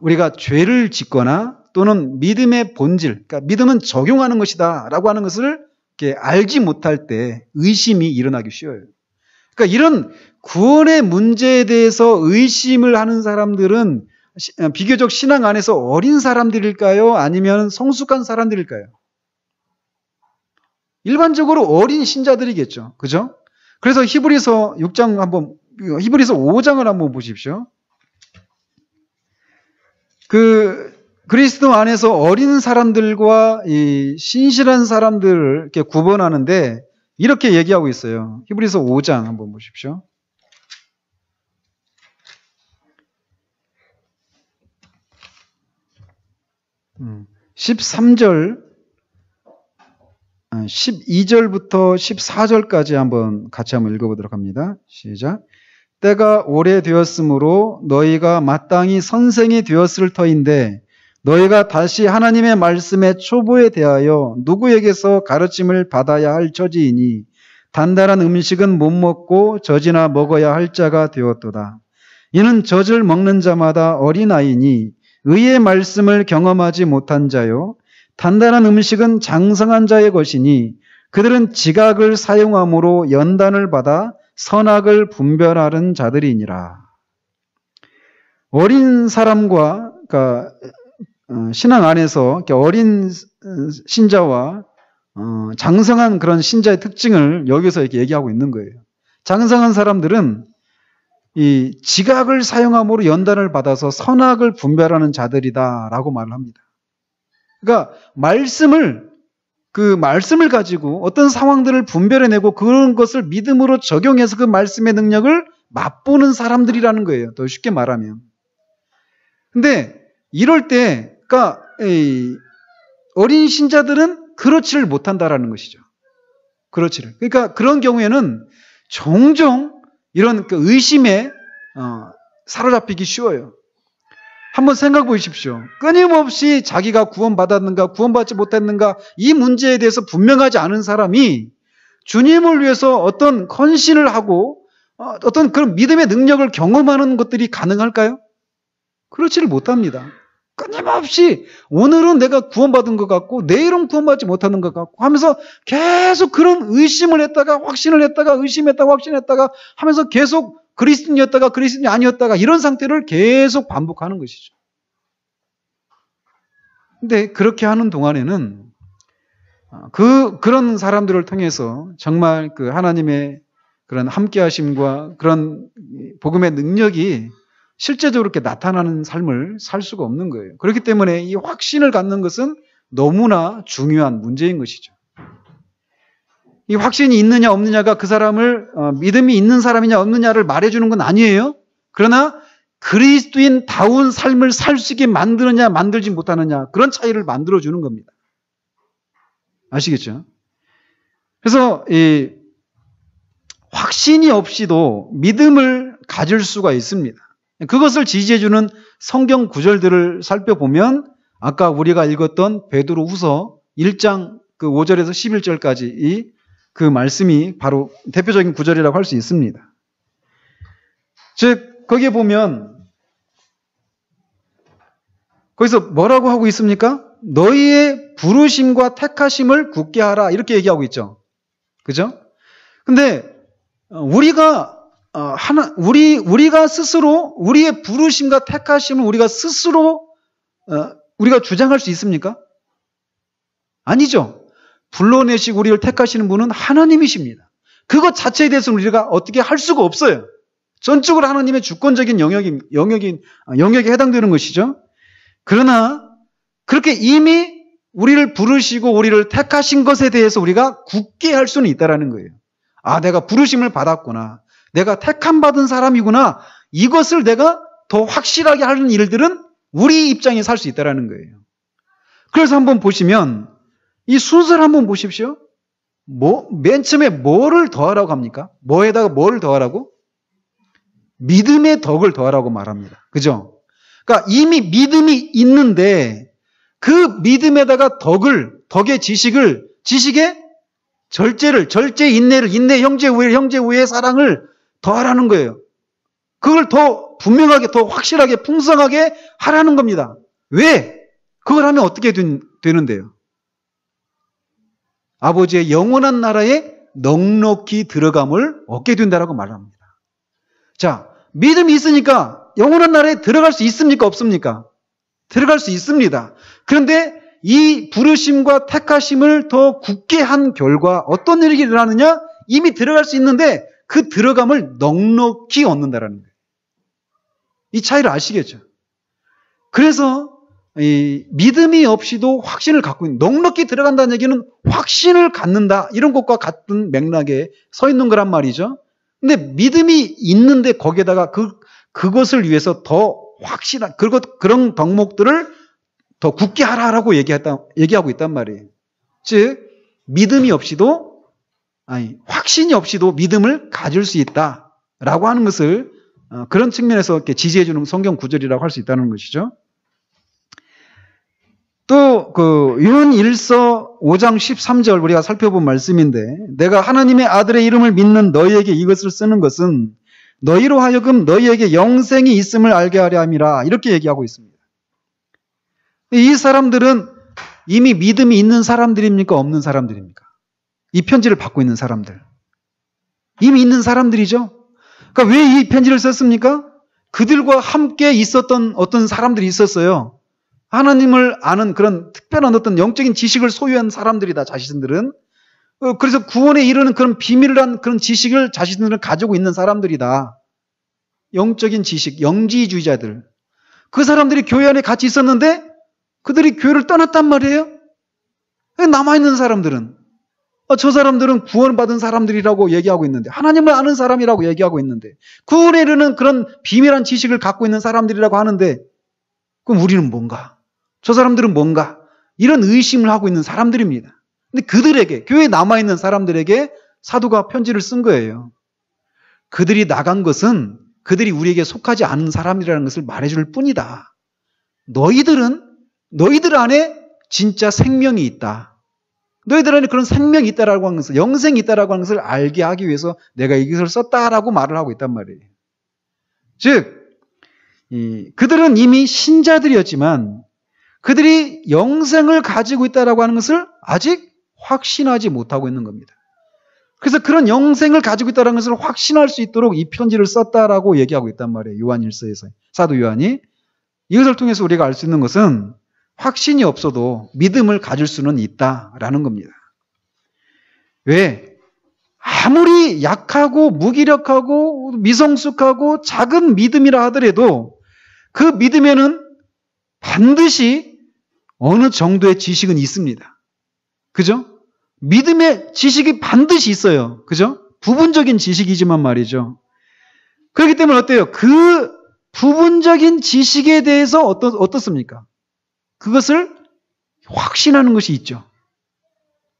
우리가 죄를 짓거나 또는 믿음의 본질, 그러니까 믿음은 적용하는 것이다 라고 하는 것을 이렇게 알지 못할 때 의심이 일어나기 쉬워요. 그러니까 이런 구원의 문제에 대해서 의심을 하는 사람들은 비교적 신앙 안에서 어린 사람들일까요? 아니면 성숙한 사람들일까요? 일반적으로 어린 신자들이겠죠. 그죠? 그래서 히브리서 5장을 한번 보십시오. 그리스도 안에서 어린 사람들과 이 신실한 사람들을 이렇게 구분하는데 이렇게 얘기하고 있어요. 히브리서 5장 한번 보십시오. 13절, 12절부터 14절까지 한번 같이 한번 읽어보도록 합니다. 시작. 때가 오래되었으므로 너희가 마땅히 선생이 되었을 터인데 너희가 다시 하나님의 말씀의 초보에 대하여 누구에게서 가르침을 받아야 할 처지이니 단단한 음식은 못 먹고 젖이나 먹어야 할 자가 되었도다. 이는 젖을 먹는 자마다 어린아이니 의의 말씀을 경험하지 못한 자요 단단한 음식은 장성한 자의 것이니 그들은 지각을 사용함으로 연단을 받아 선악을 분별하는 자들이니라. 어린 사람과 그러니까 신앙 안에서 어린 신자와 장성한 그런 신자의 특징을 여기서 이렇게 얘기하고 있는 거예요. 장성한 사람들은 이 지각을 사용함으로 연단을 받아서 선악을 분별하는 자들이다라고 말을 합니다. 그러니까 말씀을 가지고 어떤 상황들을 분별해내고 그런 것을 믿음으로 적용해서 그 말씀의 능력을 맛보는 사람들이라는 거예요. 더 쉽게 말하면. 근데 이럴 때 그러니까 어린 신자들은 그렇지를 못한다라는 것이죠. 그러니까 그런 경우에는 종종 이런 의심에 사로잡히기 쉬워요. 한번 생각해 보십시오. 끊임없이 자기가 구원받았는가 구원받지 못했는가 이 문제에 대해서 분명하지 않은 사람이 주님을 위해서 어떤 헌신을 하고 어떤 그런 믿음의 능력을 경험하는 것들이 가능할까요? 그렇지를 못합니다. 끊임없이 오늘은 내가 구원받은 것 같고 내일은 구원받지 못하는 것 같고 하면서 계속 그런 의심을 했다가 확신을 했다가 의심했다가 확신했다가 하면서 계속 그리스도인이었다가 그리스도인이 아니었다가 이런 상태를 계속 반복하는 것이죠. 근데 그렇게 하는 동안에는 그런 사람들을 통해서 정말 그 하나님의 그런 함께하심과 그런 복음의 능력이 실제적으로 이렇게 나타나는 삶을 살 수가 없는 거예요. 그렇기 때문에 이 확신을 갖는 것은 너무나 중요한 문제인 것이죠. 이 확신이 있느냐 없느냐가 그 사람을 믿음이 있는 사람이냐 없느냐를 말해주는 건 아니에요. 그러나 그리스도인다운 삶을 살 수 있게 만드느냐 만들지 못하느냐 그런 차이를 만들어주는 겁니다. 아시겠죠? 그래서 이 확신이 없이도 믿음을 가질 수가 있습니다. 그것을 지지해주는 성경 구절들을 살펴보면 아까 우리가 읽었던 베드로후서 1장 그 5절에서 11절까지 그 말씀이 바로 대표적인 구절이라고 할 수 있습니다. 즉 거기에 보면 거기서 뭐라고 하고 있습니까? 너희의 부르심과 택하심을 굳게 하라 이렇게 얘기하고 있죠. 그죠? 근데 우리가 스스로 우리의 부르심과 택하심을 우리가 스스로 우리가 주장할 수 있습니까? 아니죠. 불러내시고 우리를 택하시는 분은 하나님이십니다. 그것 자체에 대해서는 우리가 어떻게 할 수가 없어요. 전적으로 하나님의 주권적인 영역에 해당되는 것이죠. 그러나 그렇게 이미 우리를 부르시고 우리를 택하신 것에 대해서 우리가 굳게 할 수는 있다라는 거예요. 아, 내가 부르심을 받았구나. 내가 택함 받은 사람이구나. 이것을 내가 더 확실하게 하는 일들은 우리 입장에 살 수 있다라는 거예요. 그래서 한번 보시면 이 순서를 한번 보십시오. 맨 처음에 뭐를 더하라고 합니까? 뭐에다가 뭐를 더하라고? 믿음의 덕을 더하라고 말합니다. 그죠? 그러니까 이미 믿음이 있는데 그 믿음에다가 덕의 지식의 절제 인내를, 인내 형제 우애의 사랑을 더하라는 거예요. 그걸 더 분명하게, 더 확실하게, 풍성하게 하라는 겁니다. 왜? 그걸 하면 어떻게 되는데요? 아버지의 영원한 나라에 넉넉히 들어감을 얻게 된다라고 말합니다. 자, 믿음이 있으니까 영원한 나라에 들어갈 수 있습니까? 없습니까? 들어갈 수 있습니다. 그런데 이 부르심과 택하심을 더 굳게 한 결과 어떤 일이 일어나느냐? 이미 들어갈 수 있는데 그 들어감을 넉넉히 얻는다라는 거예요. 이 차이를 아시겠죠? 그래서 이 믿음이 없이도 확신을 갖고 있는, 넉넉히 들어간다는 얘기는 확신을 갖는다, 이런 것과 같은 맥락에 서 있는 거란 말이죠. 근데 믿음이 있는데 거기에다가 그것을 위해서 더 확실한 그런 덕목들을 더 굳게 하라라고 얘기하고 있단 말이에요. 즉 믿음이 없이도, 확신이 없이도 믿음을 가질 수 있다라고 하는 것을 그런 측면에서 이렇게 지지해 주는 성경 구절이라고 할 수 있다는 것이죠. 또 요한 1서 5장 13절 우리가 살펴본 말씀인데, 내가 하나님의 아들의 이름을 믿는 너희에게 이것을 쓰는 것은 너희로 하여금 너희에게 영생이 있음을 알게 하려 함이라, 이렇게 얘기하고 있습니다. 이 사람들은 이미 믿음이 있는 사람들입니까? 없는 사람들입니까? 이 편지를 받고 있는 사람들. 이미 있는 사람들이죠. 그러니까 왜 이 편지를 썼습니까? 그들과 함께 있었던 어떤 사람들이 있었어요. 하나님을 아는 그런 특별한 어떤 영적인 지식을 소유한 사람들이다, 자신들은. 그래서 구원에 이르는 그런 비밀한 그런 지식을 자신들은 가지고 있는 사람들이다. 영적인 지식, 영지주의자들. 그 사람들이 교회 안에 같이 있었는데 그들이 교회를 떠났단 말이에요. 남아있는 사람들은, 저 사람들은 구원받은 사람들이라고 얘기하고 있는데, 하나님을 아는 사람이라고 얘기하고 있는데, 구원에 이르는 그런 비밀한 지식을 갖고 있는 사람들이라고 하는데, 그럼 우리는 뭔가? 저 사람들은 뭔가? 이런 의심을 하고 있는 사람들입니다. 근데 그들에게, 교회에 남아있는 사람들에게 사도가 편지를 쓴 거예요. 그들이 나간 것은 그들이 우리에게 속하지 않은 사람이라는 것을 말해줄 뿐이다. 너희들 안에 진짜 생명이 있다. 너희들 안에 그런 생명이 있다라고 하는 것을, 영생이 있다라고 하는 것을 알게 하기 위해서 내가 이것을 썼다라고 말을 하고 있단 말이에요. 즉, 그들은 이미 신자들이었지만 그들이 영생을 가지고 있다라고 하는 것을 아직 확신하지 못하고 있는 겁니다. 그래서 그런 영생을 가지고 있다는 것을 확신할 수 있도록 이 편지를 썼다라고 얘기하고 있단 말이에요. 요한 1서에서. 사도 요한이. 이것을 통해서 우리가 알 수 있는 것은 확신이 없어도 믿음을 가질 수는 있다라는 겁니다. 왜? 아무리 약하고 무기력하고 미성숙하고 작은 믿음이라 하더라도 그 믿음에는 반드시 어느 정도의 지식은 있습니다. 그죠? 믿음의 지식이 반드시 있어요. 그죠? 부분적인 지식이지만 말이죠. 그렇기 때문에 어때요? 그 부분적인 지식에 대해서 어떻습니까? 그것을 확신하는 것이 있죠.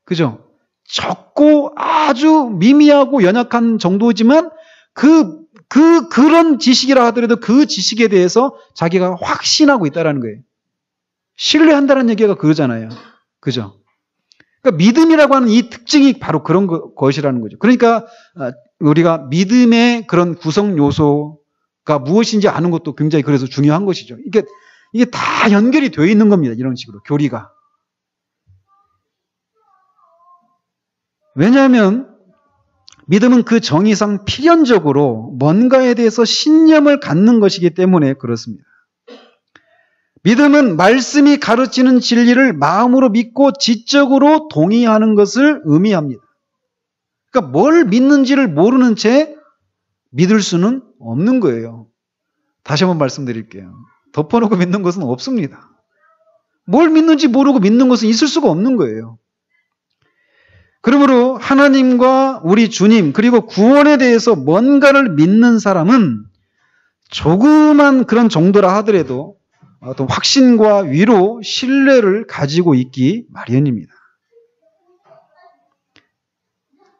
그죠? 적고 아주 미미하고 연약한 정도지만 그런 지식이라 하더라도 그 지식에 대해서 자기가 확신하고 있다는 거예요. 신뢰한다는 얘기가 그거잖아요. 그죠? 그러니까 믿음이라고 하는 이 특징이 바로 그런 것이라는 거죠. 그러니까 우리가 믿음의 그런 구성 요소가 무엇인지 아는 것도 굉장히 그래서 중요한 것이죠. 이게 다 연결이 되어 있는 겁니다. 이런 식으로 교리가. 왜냐하면 믿음은 그 정의상 필연적으로 뭔가에 대해서 신념을 갖는 것이기 때문에 그렇습니다. 믿음은 말씀이 가르치는 진리를 마음으로 믿고 지적으로 동의하는 것을 의미합니다. 그러니까 뭘 믿는지를 모르는 채 믿을 수는 없는 거예요. 다시 한번 말씀드릴게요. 덮어놓고 믿는 것은 없습니다. 뭘 믿는지 모르고 믿는 것은 있을 수가 없는 거예요. 그러므로 하나님과 우리 주님 그리고 구원에 대해서 뭔가를 믿는 사람은 조그만 그런 정도라 하더라도 어떤 확신과 위로 신뢰를 가지고 있기 마련입니다.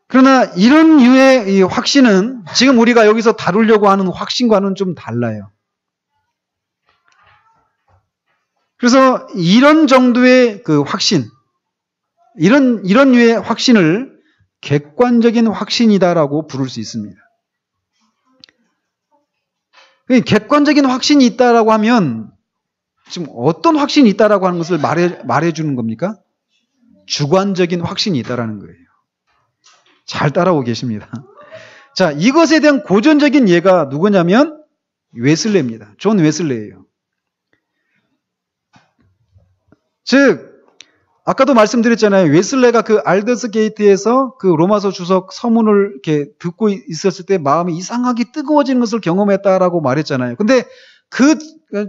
그러나 이런 류의 이 확신은 지금 우리가 여기서 다루려고 하는 확신과는 좀 달라요. 그래서 이런 정도의 그 확신, 이런 류의 확신을 객관적인 확신이다라고 부를 수 있습니다. 객관적인 확신이 있다라고 하면 지금 어떤 확신이 있다라고 하는 것을 말해주는 겁니까? 주관적인 확신이 있다라는 거예요. 잘 따라오고 계십니다. 자, 이것에 대한 고전적인 예가 누구냐면 웨슬레입니다. 존 웨슬레예요. 즉, 아까도 말씀드렸잖아요. 웨슬레가 그 알더스 게이트에서 그 로마서 주석 서문을 이렇게 듣고 있었을 때 마음이 이상하게 뜨거워지는 것을 경험했다라고 말했잖아요. 근데 그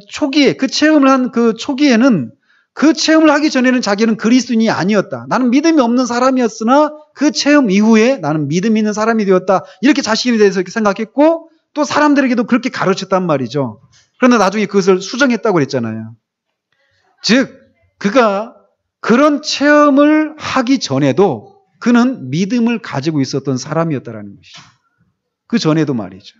초기에, 그 체험을 한 그 초기에는 그 체험을 하기 전에는 자기는 그리스도인이 아니었다. 나는 믿음이 없는 사람이었으나 그 체험 이후에 나는 믿음 있는 사람이 되었다. 이렇게 자신에 대해서 이렇게 생각했고 또 사람들에게도 그렇게 가르쳤단 말이죠. 그런데 나중에 그것을 수정했다고 그랬잖아요. 즉, 그가 그런 체험을 하기 전에도 그는 믿음을 가지고 있었던 사람이었다라는 것이죠. 그 전에도 말이죠.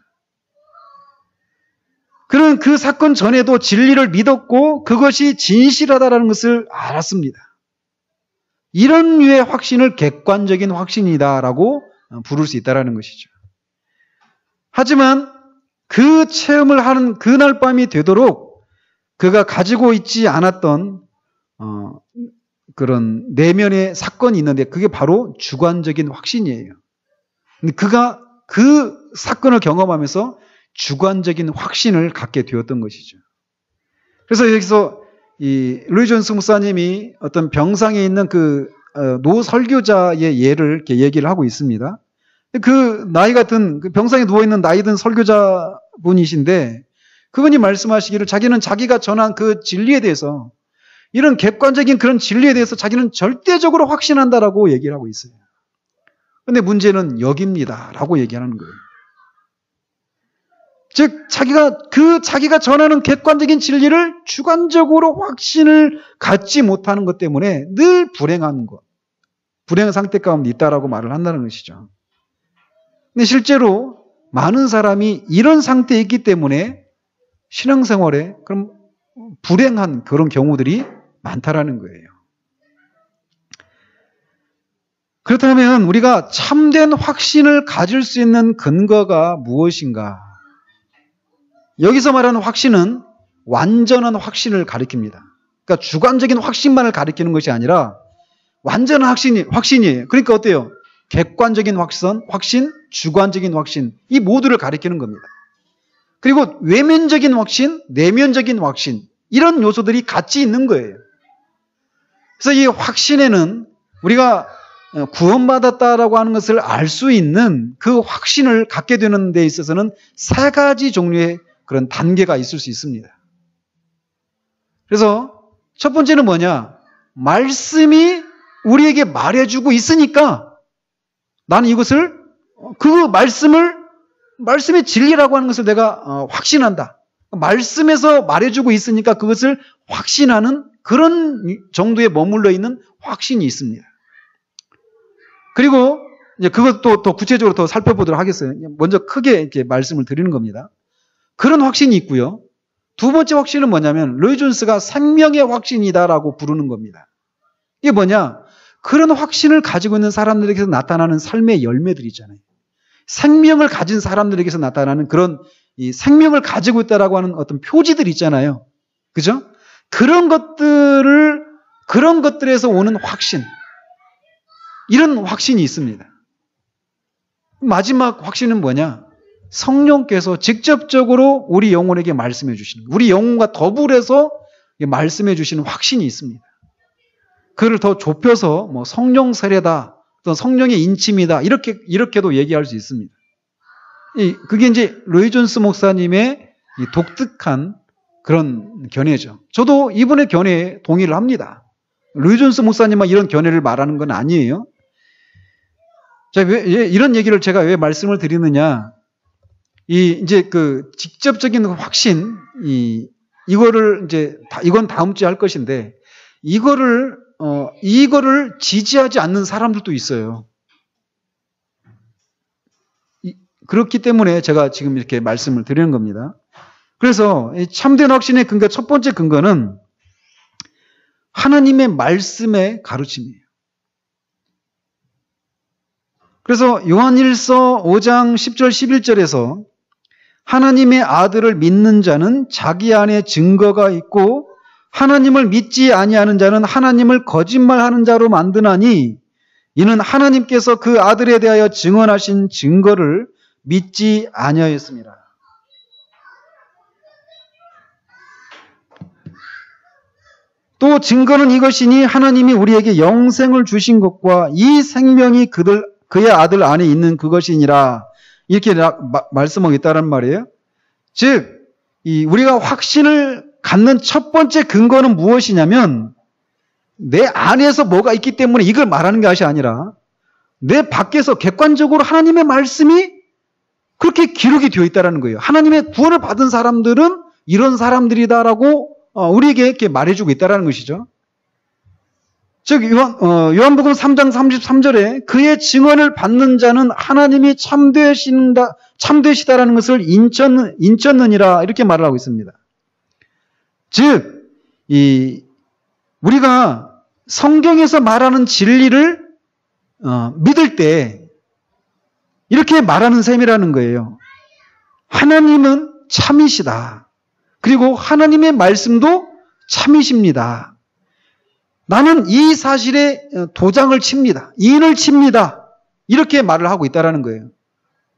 그는 그 사건 전에도 진리를 믿었고 그것이 진실하다라는 것을 알았습니다. 이런 류의 확신을 객관적인 확신이다라고 부를 수 있다라는 것이죠. 하지만 그 체험을 하는 그날 밤이 되도록 그가 가지고 있지 않았던 그런 내면의 사건이 있는데 그게 바로 주관적인 확신이에요. 근데 그가 그 사건을 경험하면서 주관적인 확신을 갖게 되었던 것이죠. 그래서 여기서 이 로이 존스 목사님이 어떤 병상에 있는 그 노 설교자의 예를 이렇게 얘기를 하고 있습니다. 그 나이 같은 그 병상에 누워 있는 나이 든 설교자 분이신데 그분이 말씀하시기를 자기는 자기가 전한 그 진리에 대해서 이런 객관적인 그런 진리에 대해서 자기는 절대적으로 확신한다라고 얘기를 하고 있어요. 그런데 문제는 여기입니다라고 얘기하는 거예요. 즉 자기가 전하는 객관적인 진리를 주관적으로 확신을 갖지 못하는 것 때문에 늘 불행한 것, 불행 상태 가운데 있다라고 말을 한다는 것이죠. 근데 실제로 많은 사람이 이런 상태에 있기 때문에 신앙생활에 그럼 불행한 그런 경우들이 많다라는 거예요. 그렇다면 우리가 참된 확신을 가질 수 있는 근거가 무엇인가? 여기서 말하는 확신은 완전한 확신을 가리킵니다. 그러니까 주관적인 확신만을 가리키는 것이 아니라 완전한 확신이에요. 그러니까 어때요? 객관적인 확신, 주관적인 확신, 이 모두를 가리키는 겁니다. 그리고 외면적인 확신, 내면적인 확신, 이런 요소들이 같이 있는 거예요. 그래서 이 확신에는 우리가 구원받았다라고 하는 것을 알 수 있는 그 확신을 갖게 되는 데 있어서는 세 가지 종류의 그런 단계가 있을 수 있습니다. 그래서 첫 번째는 뭐냐? 말씀이 우리에게 말해주고 있으니까 나는 이것을 그 말씀의 진리라고 하는 것을 내가 확신한다. 말씀에서 말해주고 있으니까 그것을 확신하는 그런 정도에 머물러 있는 확신이 있습니다. 그리고 이제 그것도 더 구체적으로 더 살펴보도록 하겠어요. 먼저 크게 이렇게 말씀을 드리는 겁니다. 그런 확신이 있고요. 두 번째 확신은 뭐냐면 로이 존스가 생명의 확신이다라고 부르는 겁니다. 이게 뭐냐? 그런 확신을 가지고 있는 사람들에게서 나타나는 삶의 열매들이 있잖아요. 생명을 가진 사람들에게서 나타나는 그런 이 생명을 가지고 있다라고 하는 어떤 표지들이 있잖아요. 그죠? 그런 것들에서 오는 확신. 이런 확신이 있습니다. 마지막 확신은 뭐냐? 성령께서 직접적으로 우리 영혼에게 말씀해 주시는, 우리 영혼과 더불어서 말씀해 주시는 확신이 있습니다. 그를 더 좁혀서 뭐 성령 세례다, 또 성령의 인침이다, 이렇게도 얘기할 수 있습니다. 그게 이제 로이 존스 목사님의 이 독특한 그런 견해죠. 저도 이분의 견해에 동의를 합니다. 로이 존스 목사님만 이런 견해를 말하는 건 아니에요. 자, 이런 얘기를 제가 왜 말씀을 드리느냐? 이제 그 직접적인 확신, 이거를 이제 이건 다음 주에 할 것인데, 이거를 지지하지 않는 사람들도 있어요. 그렇기 때문에 제가 지금 이렇게 말씀을 드리는 겁니다. 그래서 참된 확신의 근거, 첫 번째 근거는 하나님의 말씀의 가르침이에요. 그래서 요한일서 5장 10절 11절에서 하나님의 아들을 믿는 자는 자기 안에 증거가 있고 하나님을 믿지 아니하는 자는 하나님을 거짓말하는 자로 만드나니 이는 하나님께서 그 아들에 대하여 증언하신 증거를 믿지 아니하였습니다. 또 증거는 이것이니 하나님이 우리에게 영생을 주신 것과 이 생명이 그의 아들 안에 있는 그것이니라. 이렇게 말씀하고 있다는 말이에요. 즉, 우리가 확신을 갖는 첫 번째 근거는 무엇이냐면 내 안에서 뭐가 있기 때문에 이걸 말하는 것이 아니라 내 밖에서 객관적으로 하나님의 말씀이 그렇게 기록이 되어 있다는 거예요. 하나님의 구원을 받은 사람들은 이런 사람들이다라고 우리에게 이렇게 말해주고 있다는 것이죠. 즉 요한복음 3장 33절에 그의 증언을 받는 자는 하나님이 참되시다라는 것을 인쳤느니라 이렇게 말을 하고 있습니다. 즉 우리가 성경에서 말하는 진리를 믿을 때 이렇게 말하는 셈이라는 거예요. 하나님은 참이시다. 그리고 하나님의 말씀도 참이십니다. 나는 이 사실에 도장을 칩니다. 인을 칩니다. 이렇게 말을 하고 있다는 거예요.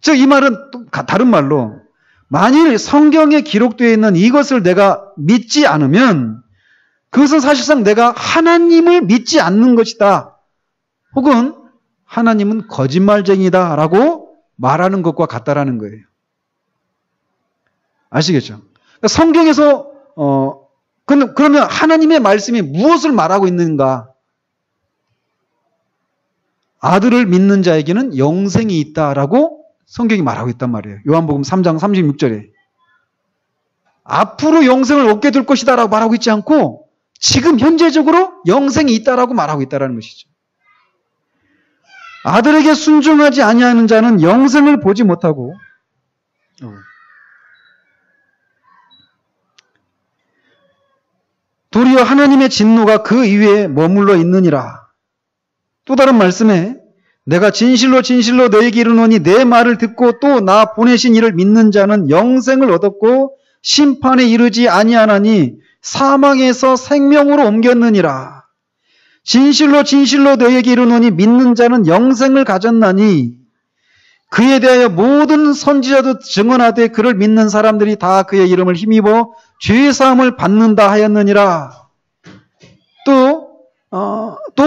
즉 이 말은 또 다른 말로 만일 성경에 기록되어 있는 이것을 내가 믿지 않으면 그것은 사실상 내가 하나님을 믿지 않는 것이다. 혹은 하나님은 거짓말쟁이다 라고 말하는 것과 같다라는 거예요. 아시겠죠? 그러니까 성경에서 그러면 하나님의 말씀이 무엇을 말하고 있는가? 아들을 믿는 자에게는 영생이 있다라고 성경이 말하고 있단 말이에요. 요한복음 3장 36절에. 앞으로 영생을 얻게 될 것이다 라고 말하고 있지 않고 지금 현재적으로 영생이 있다라고 말하고 있다는 것이죠. 아들에게 순종하지 아니하는 자는 영생을 보지 못하고 도리어 하나님의 진노가 그 이외에 머물러 있느니라. 또 다른 말씀에 내가 진실로 진실로 너에게 이르노니 내 말을 듣고 또 나 보내신 이를 믿는 자는 영생을 얻었고 심판에 이르지 아니하나니 사망에서 생명으로 옮겼느니라. 진실로 진실로 너에게 이르노니 믿는 자는 영생을 가졌나니 그에 대하여 모든 선지자도 증언하되 그를 믿는 사람들이 다 그의 이름을 힘입어 죄사함을 받는다 하였느니라. 또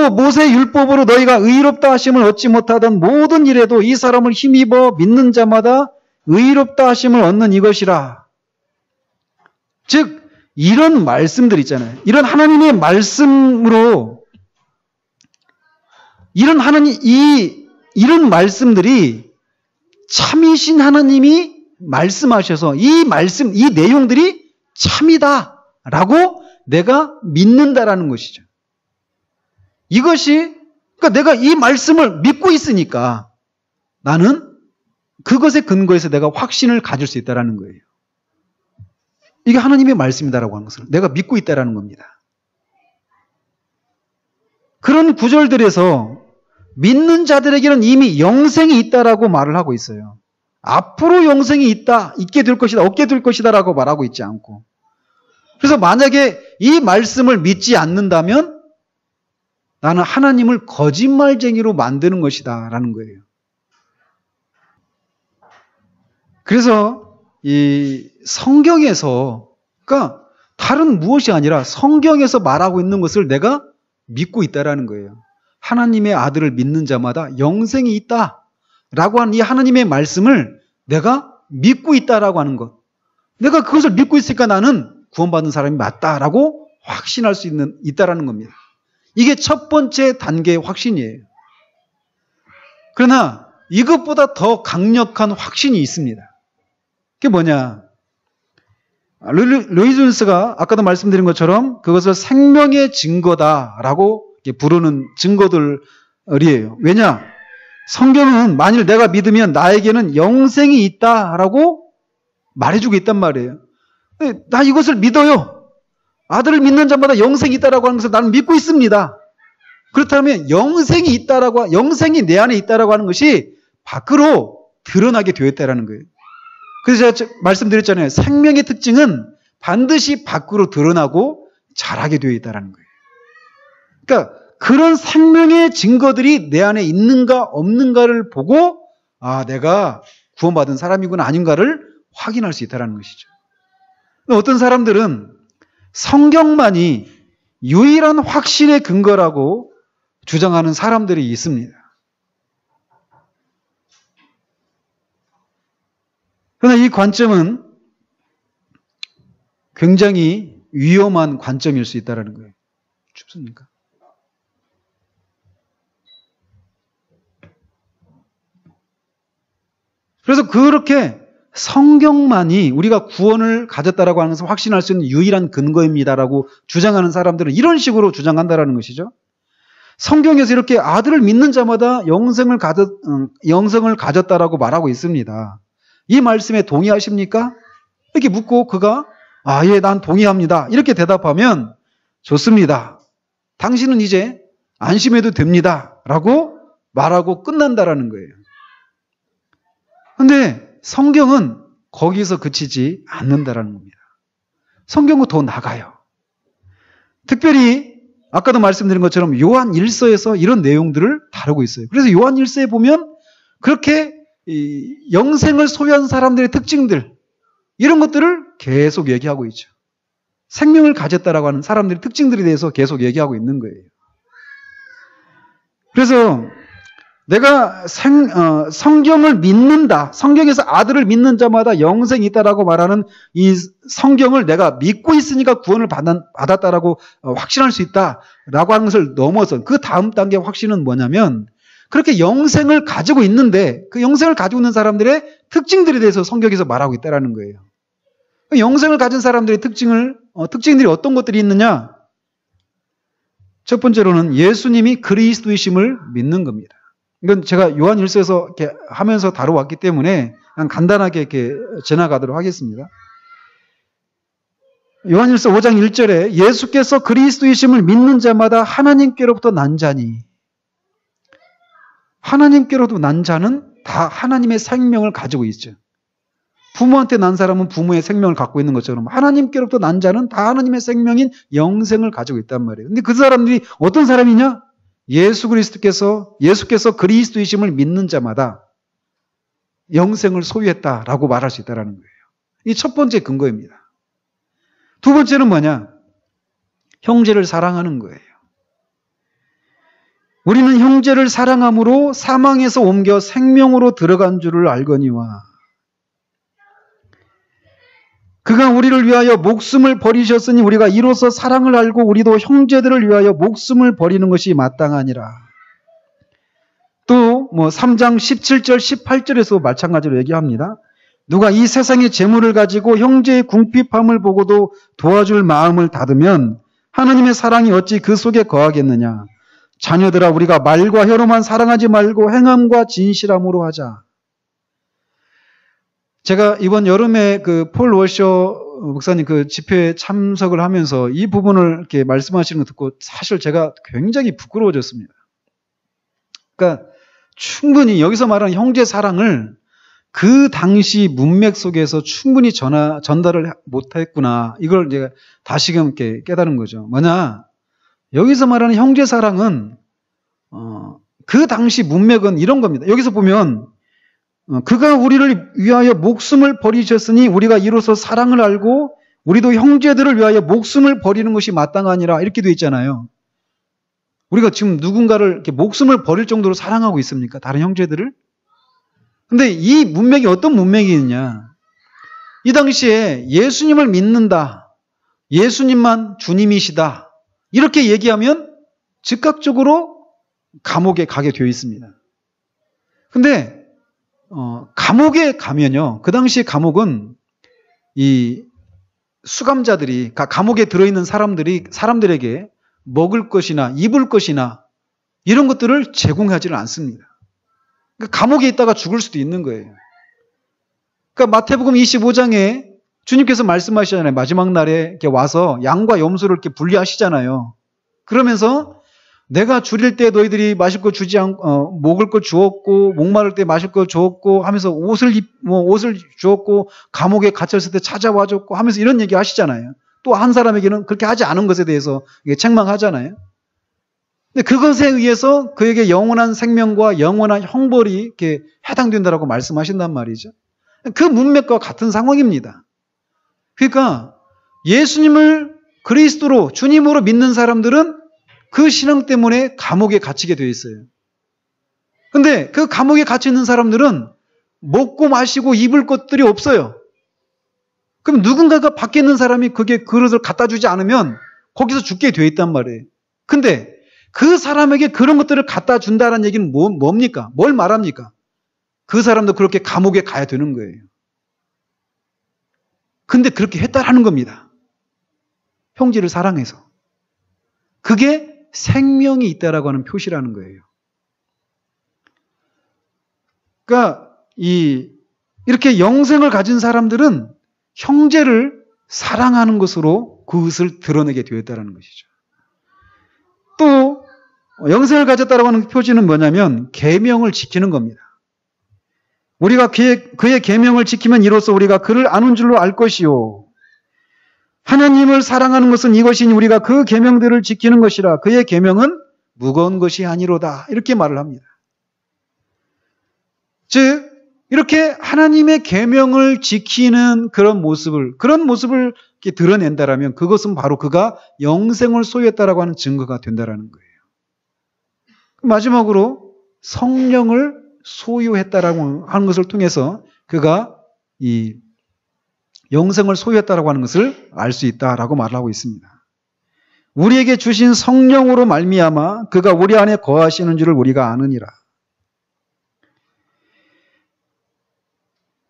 모세 율법으로 너희가 의롭다 하심을 얻지 못하던 모든 일에도 이 사람을 힘입어 믿는 자마다 의롭다 하심을 얻는 이것이라. 즉 이런 말씀들 있잖아요. 이런 하나님의 말씀으로 이런 말씀들이 참이신 하나님이 말씀하셔서 이 내용들이 참이다라고 내가 믿는다라는 것이죠. 그러니까 내가 이 말씀을 믿고 있으니까 나는 그것에 근거해서 내가 확신을 가질 수 있다라는 거예요. 이게 하나님의 말씀이다라고 하는 것을 내가 믿고 있다라는 겁니다. 그런 구절들에서 믿는 자들에게는 이미 영생이 있다라고 말을 하고 있어요. 앞으로 영생이 있게 될 것이다, 얻게 될 것이다라고 말하고 있지 않고. 그래서 만약에 이 말씀을 믿지 않는다면 나는 하나님을 거짓말쟁이로 만드는 것이다라는 거예요. 그래서 이 성경에서 그러니까 다른 무엇이 아니라 성경에서 말하고 있는 것을 내가 믿고 있다라는 거예요. 하나님의 아들을 믿는 자마다 영생이 있다라고 하는 이 하나님의 말씀을 내가 믿고 있다라고 하는 것. 내가 그것을 믿고 있으니까 나는 구원받은 사람이 맞다라고 확신할 수 있다라는 겁니다. 이게 첫 번째 단계의 확신이에요. 그러나 이것보다 더 강력한 확신이 있습니다. 그게 뭐냐? 로이 존스가 아까도 말씀드린 것처럼 그것을 생명의 증거다라고 부르는 증거들이에요. 왜냐? 성경은 만일 내가 믿으면 나에게는 영생이 있다라고 말해주고 있단 말이에요. 나 이것을 믿어요. 아들을 믿는 자마다 영생이 있다라고 하는 것을 나는 믿고 있습니다. 그렇다면 영생이 내 안에 있다라고 하는 것이 밖으로 드러나게 되어 있다라는 거예요. 그래서 제가 말씀드렸잖아요. 생명의 특징은 반드시 밖으로 드러나고 자라게 되어 있다라는 거예요. 그러니까 그런 생명의 증거들이 내 안에 있는가 없는가를 보고 내가 구원받은 사람이구나 아닌가를 확인할 수 있다는 것이죠. 어떤 사람들은 성경만이 유일한 확신의 근거라고 주장하는 사람들이 있습니다. 그러나 이 관점은 굉장히 위험한 관점일 수 있다는 거예요. 춥습니까? 그래서 그렇게 성경만이 우리가 구원을 가졌다라고 하는 것을 확신할 수 있는 유일한 근거입니다라고 주장하는 사람들은 이런 식으로 주장한다라는 것이죠. 성경에서 이렇게 아들을 믿는 자마다 영생을 가졌다라고 말하고 있습니다. 이 말씀에 동의하십니까? 이렇게 묻고 그가 예, 난 동의합니다. 이렇게 대답하면 좋습니다. 당신은 이제 안심해도 됩니다. 라고 말하고 끝난다라는 거예요. 근데 성경은 거기서 그치지 않는다라는 겁니다. 성경은 더 나가요. 특별히 아까도 말씀드린 것처럼 요한 1서에서 이런 내용들을 다루고 있어요. 그래서 요한 1서에 보면 그렇게 영생을 소유한 사람들의 특징들 이런 것들을 계속 얘기하고 있죠. 생명을 가졌다라고 하는 사람들의 특징들에 대해서 계속 얘기하고 있는 거예요. 그래서 내가 성경을 믿는다. 성경에서 아들을 믿는 자마다 영생이 있다라고 말하는 이 성경을 내가 믿고 있으니까 구원을 받았다라고 확신할 수 있다라고 하는 것을 넘어서 그 다음 단계 확신은 뭐냐면 그렇게 영생을 가지고 있는데 그 영생을 가지고 있는 사람들의 특징들에 대해서 성경에서 말하고 있다라는 거예요. 영생을 가진 사람들의 특징들이 어떤 것들이 있느냐? 첫 번째로는 예수님이 그리스도이심을 믿는 겁니다. 이건 제가 요한 1서에서 이렇게 하면서 다뤄왔기 때문에 그냥 간단하게 이렇게 지나가도록 하겠습니다. 요한 1서 5장 1절에 예수께서 그리스도이심을 믿는 자마다 하나님께로부터 난 자니 하나님께로부터 난 자는 다 하나님의 생명을 가지고 있죠. 부모한테 난 사람은 부모의 생명을 갖고 있는 것처럼 하나님께로부터 난 자는 다 하나님의 생명인 영생을 가지고 있단 말이에요. 근데 그 사람들이 어떤 사람이냐? 예수께서 그리스도이심을 믿는 자마다 영생을 소유했다라고 말할 수 있다는 거예요. 이 첫 번째 근거입니다. 두 번째는 뭐냐? 형제를 사랑하는 거예요. 우리는 형제를 사랑함으로 사망에서 옮겨 생명으로 들어간 줄을 알거니와 그가 우리를 위하여 목숨을 버리셨으니 우리가 이로써 사랑을 알고 우리도 형제들을 위하여 목숨을 버리는 것이 마땅하니라. 또 3장 17절 18절에서 마찬가지로 얘기합니다. 누가 이 세상의 재물을 가지고 형제의 궁핍함을 보고도 도와줄 마음을 닫으면 하나님의 사랑이 어찌 그 속에 거하겠느냐. 자녀들아 우리가 말과 혀로만 사랑하지 말고 행함과 진실함으로 하자. 제가 이번 여름에 그 폴 워셔 목사님 그 집회에 참석을 하면서 이 부분을 이렇게 말씀하시는 거 듣고 사실 제가 굉장히 부끄러워졌습니다. 그러니까 충분히 여기서 말하는 형제 사랑을 그 당시 문맥 속에서 충분히 전달을 못했구나. 이걸 제가 다시금 이렇게 깨달은 거죠. 뭐냐? 여기서 말하는 형제 사랑은 그 당시 문맥은 이런 겁니다. 여기서 보면 그가 우리를 위하여 목숨을 버리셨으니 우리가 이로써 사랑을 알고 우리도 형제들을 위하여 목숨을 버리는 것이 마땅하니라 이렇게 되어 있잖아요. 우리가 지금 누군가를 이렇게 목숨을 버릴 정도로 사랑하고 있습니까? 다른 형제들을? 근데 이 문맥이 어떤 문맥이 있냐? 이 당시에 예수님을 믿는다. 예수님만 주님이시다. 이렇게 얘기하면 즉각적으로 감옥에 가게 되어 있습니다. 근데 감옥에 가면요. 그 당시 감옥은 이 수감자들이, 감옥에 들어있는 사람들에게 먹을 것이나 입을 것이나 이런 것들을 제공하지는 않습니다. 그러니까 감옥에 있다가 죽을 수도 있는 거예요. 그러니까 마태복음 25장에 주님께서 말씀하시잖아요. 마지막 날에 이렇게 와서 양과 염소를 이렇게 분리하시잖아요. 그러면서 내가 줄일 때 너희들이 마실 거 주지 않고 먹을 거 주었고 목마를 때 마실 거 주었고 하면서 옷을 주었고 감옥에 갇혔을 때 찾아와 줬고 하면서 이런 얘기 하시잖아요. 또 한 사람에게는 그렇게 하지 않은 것에 대해서 책망하잖아요. 근데 그것에 의해서 그에게 영원한 생명과 영원한 형벌이 이렇게 해당된다라고 말씀하신단 말이죠. 그 문맥과 같은 상황입니다. 그러니까 예수님을 그리스도로 주님으로 믿는 사람들은 그 신앙 때문에 감옥에 갇히게 되어 있어요. 근데 그 감옥에 갇혀 있는 사람들은 먹고 마시고 입을 것들이 없어요. 그럼 누군가가 밖에 있는 사람이 그게 그릇을 갖다 주지 않으면 거기서 죽게 되어 있단 말이에요. 근데 그 사람에게 그런 것들을 갖다 준다는 얘기는 뭡니까? 뭘 말합니까? 그 사람도 그렇게 감옥에 가야 되는 거예요. 근데 그렇게 했다라는 겁니다. 형제를 사랑해서. 그게 생명이 있다라고 하는 표시라는 거예요. 그러니까 이렇게 영생을 가진 사람들은 형제를 사랑하는 것으로 그것을 드러내게 되었다는 것이죠. 또 영생을 가졌다라고 하는 표지는 뭐냐면 계명을 지키는 겁니다. 우리가 그의 계명을 지키면 이로써 우리가 그를 아는 줄로 알 것이요. 하나님을 사랑하는 것은 이것이니 우리가 그 계명들을 지키는 것이라. 그의 계명은 무거운 것이 아니로다. 이렇게 말을 합니다. 즉 이렇게 하나님의 계명을 지키는 그런 모습을 이렇게 드러낸다라면 그것은 바로 그가 영생을 소유했다라고 하는 증거가 된다라는 거예요. 마지막으로 성령을 소유했다라고 하는 것을 통해서 그가 이 영생을 소유했다라고 하는 것을 알 수 있다라고 말을 하고 있습니다. 우리에게 주신 성령으로 말미암아 그가 우리 안에 거하시는 줄을 우리가 아느니라.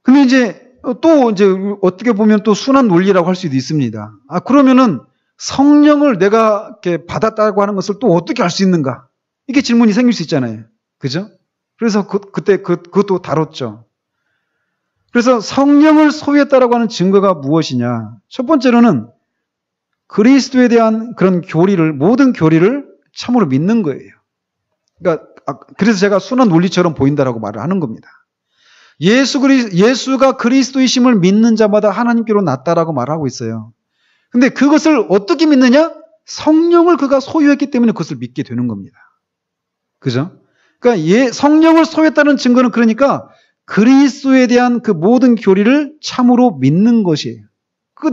근데 이제 어떻게 보면 또 순환 논리라고 할 수도 있습니다. 그러면은 성령을 내가 이렇게 받았다고 하는 것을 또 어떻게 알 수 있는가? 이게 질문이 생길 수 있잖아요. 그죠? 그래서 그때 그것도 다뤘죠. 그래서 성령을 소유했다라고 하는 증거가 무엇이냐? 첫 번째로는 그리스도에 대한 그런 모든 교리를 참으로 믿는 거예요. 그러니까 그래서 제가 순환 논리처럼 보인다라고 말을 하는 겁니다. 예수가 그리스도이심을 믿는 자마다 하나님께로 났다라고 말하고 있어요. 근데 그것을 어떻게 믿느냐? 성령을 그가 소유했기 때문에 그것을 믿게 되는 겁니다. 그죠? 그러니까 성령을 소유했다는 증거는 그러니까 그리스도에 대한 그 모든 교리를 참으로 믿는 것이에요.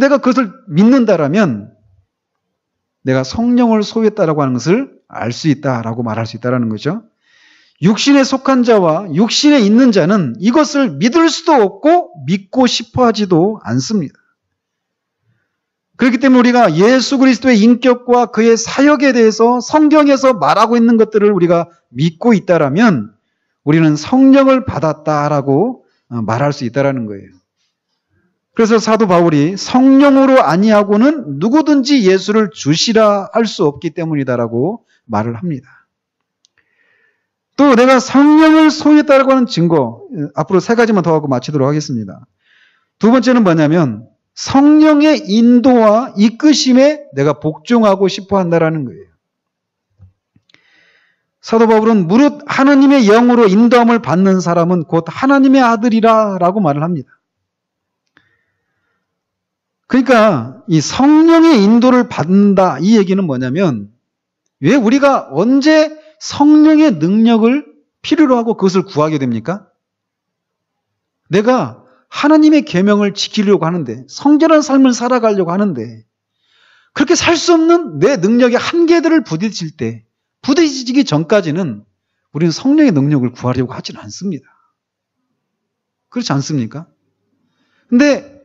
내가 그것을 믿는다라면 내가 성령을 소유했다라고 하는 것을 알 수 있다라고 말할 수 있다라는 거죠. 육신에 속한 자와 육신에 있는 자는 이것을 믿을 수도 없고 믿고 싶어 하지도 않습니다. 그렇기 때문에 우리가 예수 그리스도의 인격과 그의 사역에 대해서 성경에서 말하고 있는 것들을 우리가 믿고 있다라면 우리는 성령을 받았다라고 말할 수 있다라는 거예요. 그래서 사도 바울이 성령으로 아니하고는 누구든지 예수를 주시라 할 수 없기 때문이다라고 말을 합니다. 또 내가 성령을 소유했다라고 하는 증거, 앞으로 3가지만 더 하고 마치도록 하겠습니다. 두 번째는 뭐냐면 성령의 인도와 이끄심에 내가 복종하고 싶어 한다라는 거예요. 사도 바울은 무릇 하나님의 영으로 인도함을 받는 사람은 곧 하나님의 아들이라 라고 말을 합니다. 그러니까 이 성령의 인도를 받는다 이 얘기는 뭐냐면 왜 우리가 언제 성령의 능력을 필요로 하고 그것을 구하게 됩니까? 내가 하나님의 계명을 지키려고 하는데 성결한 삶을 살아가려고 하는데 그렇게 살 수 없는 내 능력의 한계들을 부딪히기 전까지는 우리는 성령의 능력을 구하려고 하지는 않습니다. 그렇지 않습니까? 근데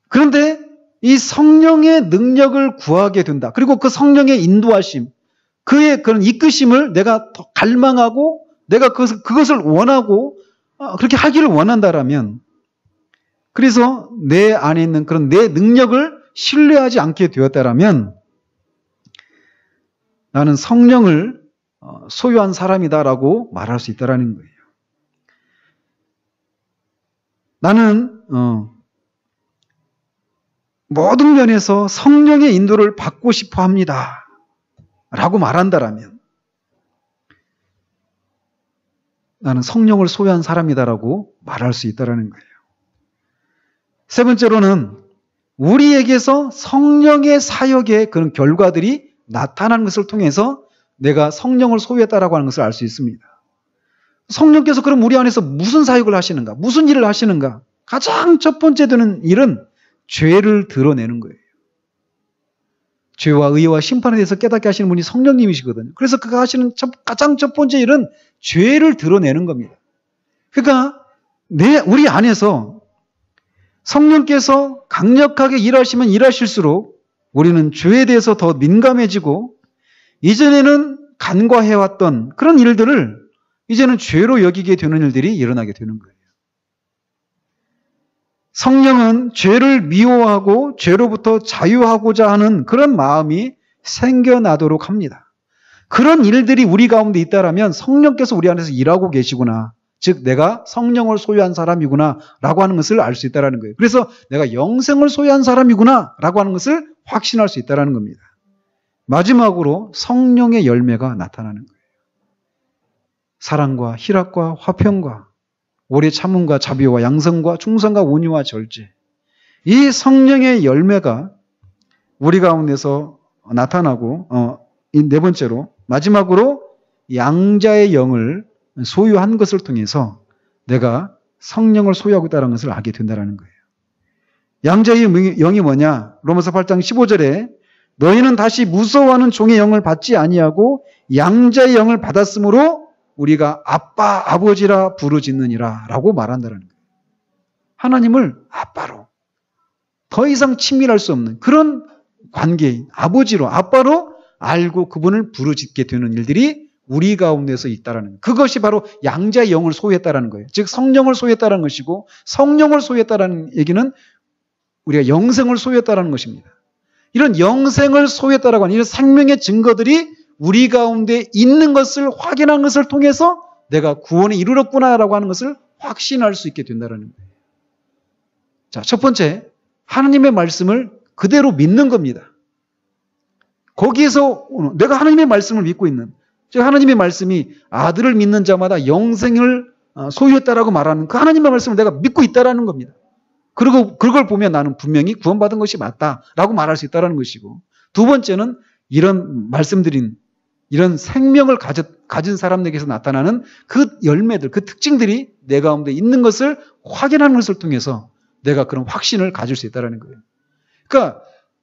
그런데 이 성령의 능력을 구하게 된다. 그리고 그 성령의 인도하심, 그의 그런 이끄심을 내가 더 갈망하고 내가 그것을 원하고 그렇게 하기를 원한다라면 그래서 내 안에 있는 그런 내 능력을 신뢰하지 않게 되었다라면 나는 성령을 소유한 사람이다라고 말할 수 있다라는 거예요. 나는 모든 면에서 성령의 인도를 받고 싶어 합니다. 라고 말한다라면 나는 성령을 소유한 사람이다라고 말할 수 있다라는 거예요. 세 번째로는 우리에게서 성령의 사역의 그런 결과들이 나타나는 것을 통해서 내가 성령을 소유했다라고 하는 것을 알 수 있습니다. 성령께서 그럼 우리 안에서 무슨 사역을 하시는가? 무슨 일을 하시는가? 가장 첫 번째 되는 일은 죄를 드러내는 거예요. 죄와 의와 심판에 대해서 깨닫게 하시는 분이 성령님이시거든요. 그래서 그가 하시는 가장 첫 번째 일은 죄를 드러내는 겁니다. 그러니까 우리 안에서 성령께서 강력하게 일하시면 일하실수록 우리는 죄에 대해서 더 민감해지고 이전에는 간과해왔던 그런 일들을 이제는 죄로 여기게 되는 일들이 일어나게 되는 거예요. 성령은 죄를 미워하고 죄로부터 자유하고자 하는 그런 마음이 생겨나도록 합니다. 그런 일들이 우리 가운데 있다라면 성령께서 우리 안에서 일하고 계시구나. 즉 내가 성령을 소유한 사람이구나 라고 하는 것을 알 수 있다는 거예요. 그래서 내가 영생을 소유한 사람이구나 라고 하는 것을 확신할 수 있다는 겁니다. 마지막으로 성령의 열매가 나타나는 거예요. 사랑과 희락과 화평과 오래 참음과 자비와 양성과 충성과 온유와 절제. 이 성령의 열매가 우리 가운데서 나타나고 이 네 번째로 마지막으로 양자의 영을 소유한 것을 통해서 내가 성령을 소유하고 있다는 것을 알게 된다는 거예요. 양자의 영이 뭐냐? 로마서 8장 15절에 너희는 다시 무서워하는 종의 영을 받지 아니하고 양자의 영을 받았으므로 우리가 아빠, 아버지라 부르짖느니라 라고 말한다는 거예요. 하나님을 아빠로 더 이상 친밀할 수 없는 그런 관계인 아버지로, 아빠로 알고 그분을 부르짖게 되는 일들이 우리 가운데서 있다라는 거예요. 그것이 바로 양자의 영을 소유했다라는 거예요. 즉 성령을 소유했다라는 것이고 성령을 소유했다라는 얘기는 우리가 영생을 소유했다라는 것입니다. 이런 영생을 소유했다라고 하는 이런 생명의 증거들이 우리 가운데 있는 것을 확인한 것을 통해서 내가 구원에 이르렀구나라고 하는 것을 확신할 수 있게 된다는 거예요. 자, 첫 번째, 하나님의 말씀을 그대로 믿는 겁니다. 거기에서 내가 하나님의 말씀을 믿고 있는, 즉 하나님의 말씀이 아들을 믿는 자마다 영생을 소유했다라고 말하는 그 하나님의 말씀을 내가 믿고 있다라는 겁니다. 그리고 그걸 보면 나는 분명히 구원받은 것이 맞다라고 말할 수 있다는 것이고, 두 번째는 이런 말씀드린 이런 생명을 가진 사람에게서 나타나는 그 열매들, 그 특징들이 내 가운데 있는 것을 확인하는 것을 통해서 내가 그런 확신을 가질 수 있다는 거예요. 그러니까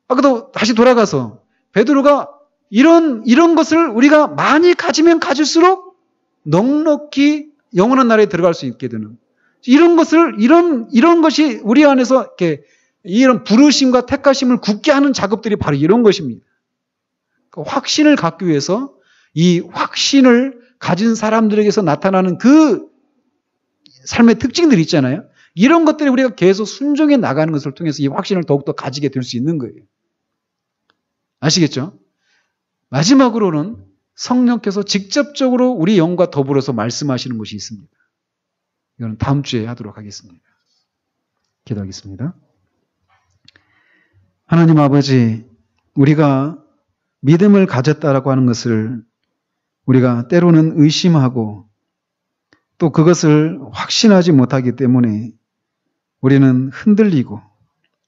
아까도 다시 돌아가서 베드로가 이런 것을 우리가 많이 가지면 가질수록 넉넉히 영원한 나라에 들어갈 수 있게 되는 이런 것이 우리 안에서 이렇게 이런 부르심과 택하심을 굳게 하는 작업들이 바로 이런 것입니다. 확신을 갖기 위해서 이 확신을 가진 사람들에게서 나타나는 그 삶의 특징들이 있잖아요. 이런 것들이 우리가 계속 순종해 나가는 것을 통해서 이 확신을 더욱더 가지게 될 수 있는 거예요. 아시겠죠? 마지막으로는 성령께서 직접적으로 우리 영과 더불어서 말씀하시는 것이 있습니다. 이거는 다음 주에 하도록 하겠습니다. 기도하겠습니다. 하나님 아버지, 우리가 믿음을 가졌다라고 하는 것을 우리가 때로는 의심하고 또 그것을 확신하지 못하기 때문에 우리는 흔들리고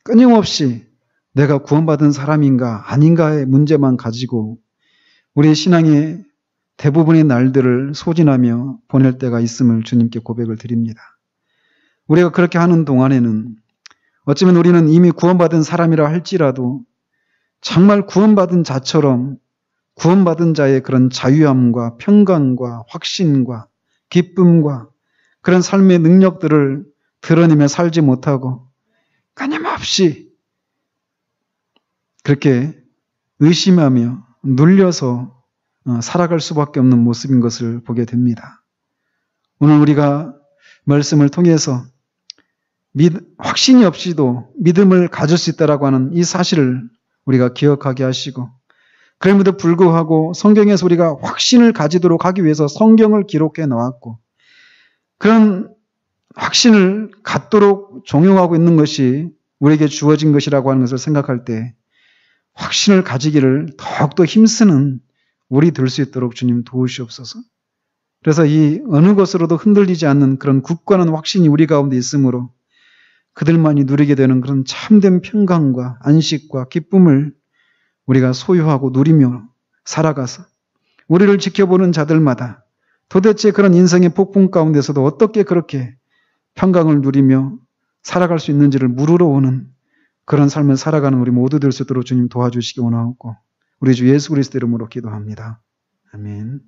끊임없이 내가 구원받은 사람인가 아닌가의 문제만 가지고 우리의 신앙의 대부분의 날들을 소진하며 보낼 때가 있음을 주님께 고백을 드립니다. 우리가 그렇게 하는 동안에는 어쩌면 우리는 이미 구원받은 사람이라 할지라도 정말 구원받은 자처럼 구원받은 자의 그런 자유함과 평강과 확신과 기쁨과 그런 삶의 능력들을 드러내며 살지 못하고 끊임없이 그렇게 의심하며 눌려서 살아갈 수밖에 없는 모습인 것을 보게 됩니다. 오늘 우리가 말씀을 통해서 확신이 없이도 믿음을 가질 수 있다라고 하는 이 사실을 우리가 기억하게 하시고 그럼에도 불구하고 성경에서 우리가 확신을 가지도록 하기 위해서 성경을 기록해 놓았고 그런 확신을 갖도록 종용하고 있는 것이 우리에게 주어진 것이라고 하는 것을 생각할 때 확신을 가지기를 더욱더 힘쓰는 우리 될 수 있도록 주님 도우시옵소서. 그래서 이 어느 것으로도 흔들리지 않는 그런 굳건한 확신이 우리 가운데 있으므로 그들만이 누리게 되는 그런 참된 평강과 안식과 기쁨을 우리가 소유하고 누리며 살아가서 우리를 지켜보는 자들마다 도대체 그런 인생의 폭풍 가운데서도 어떻게 그렇게 평강을 누리며 살아갈 수 있는지를 물으러 오는 그런 삶을 살아가는 우리 모두 될 수 있도록 주님 도와주시기 원하옵고 우리 주 예수 그리스도 이름으로 기도합니다. 아멘.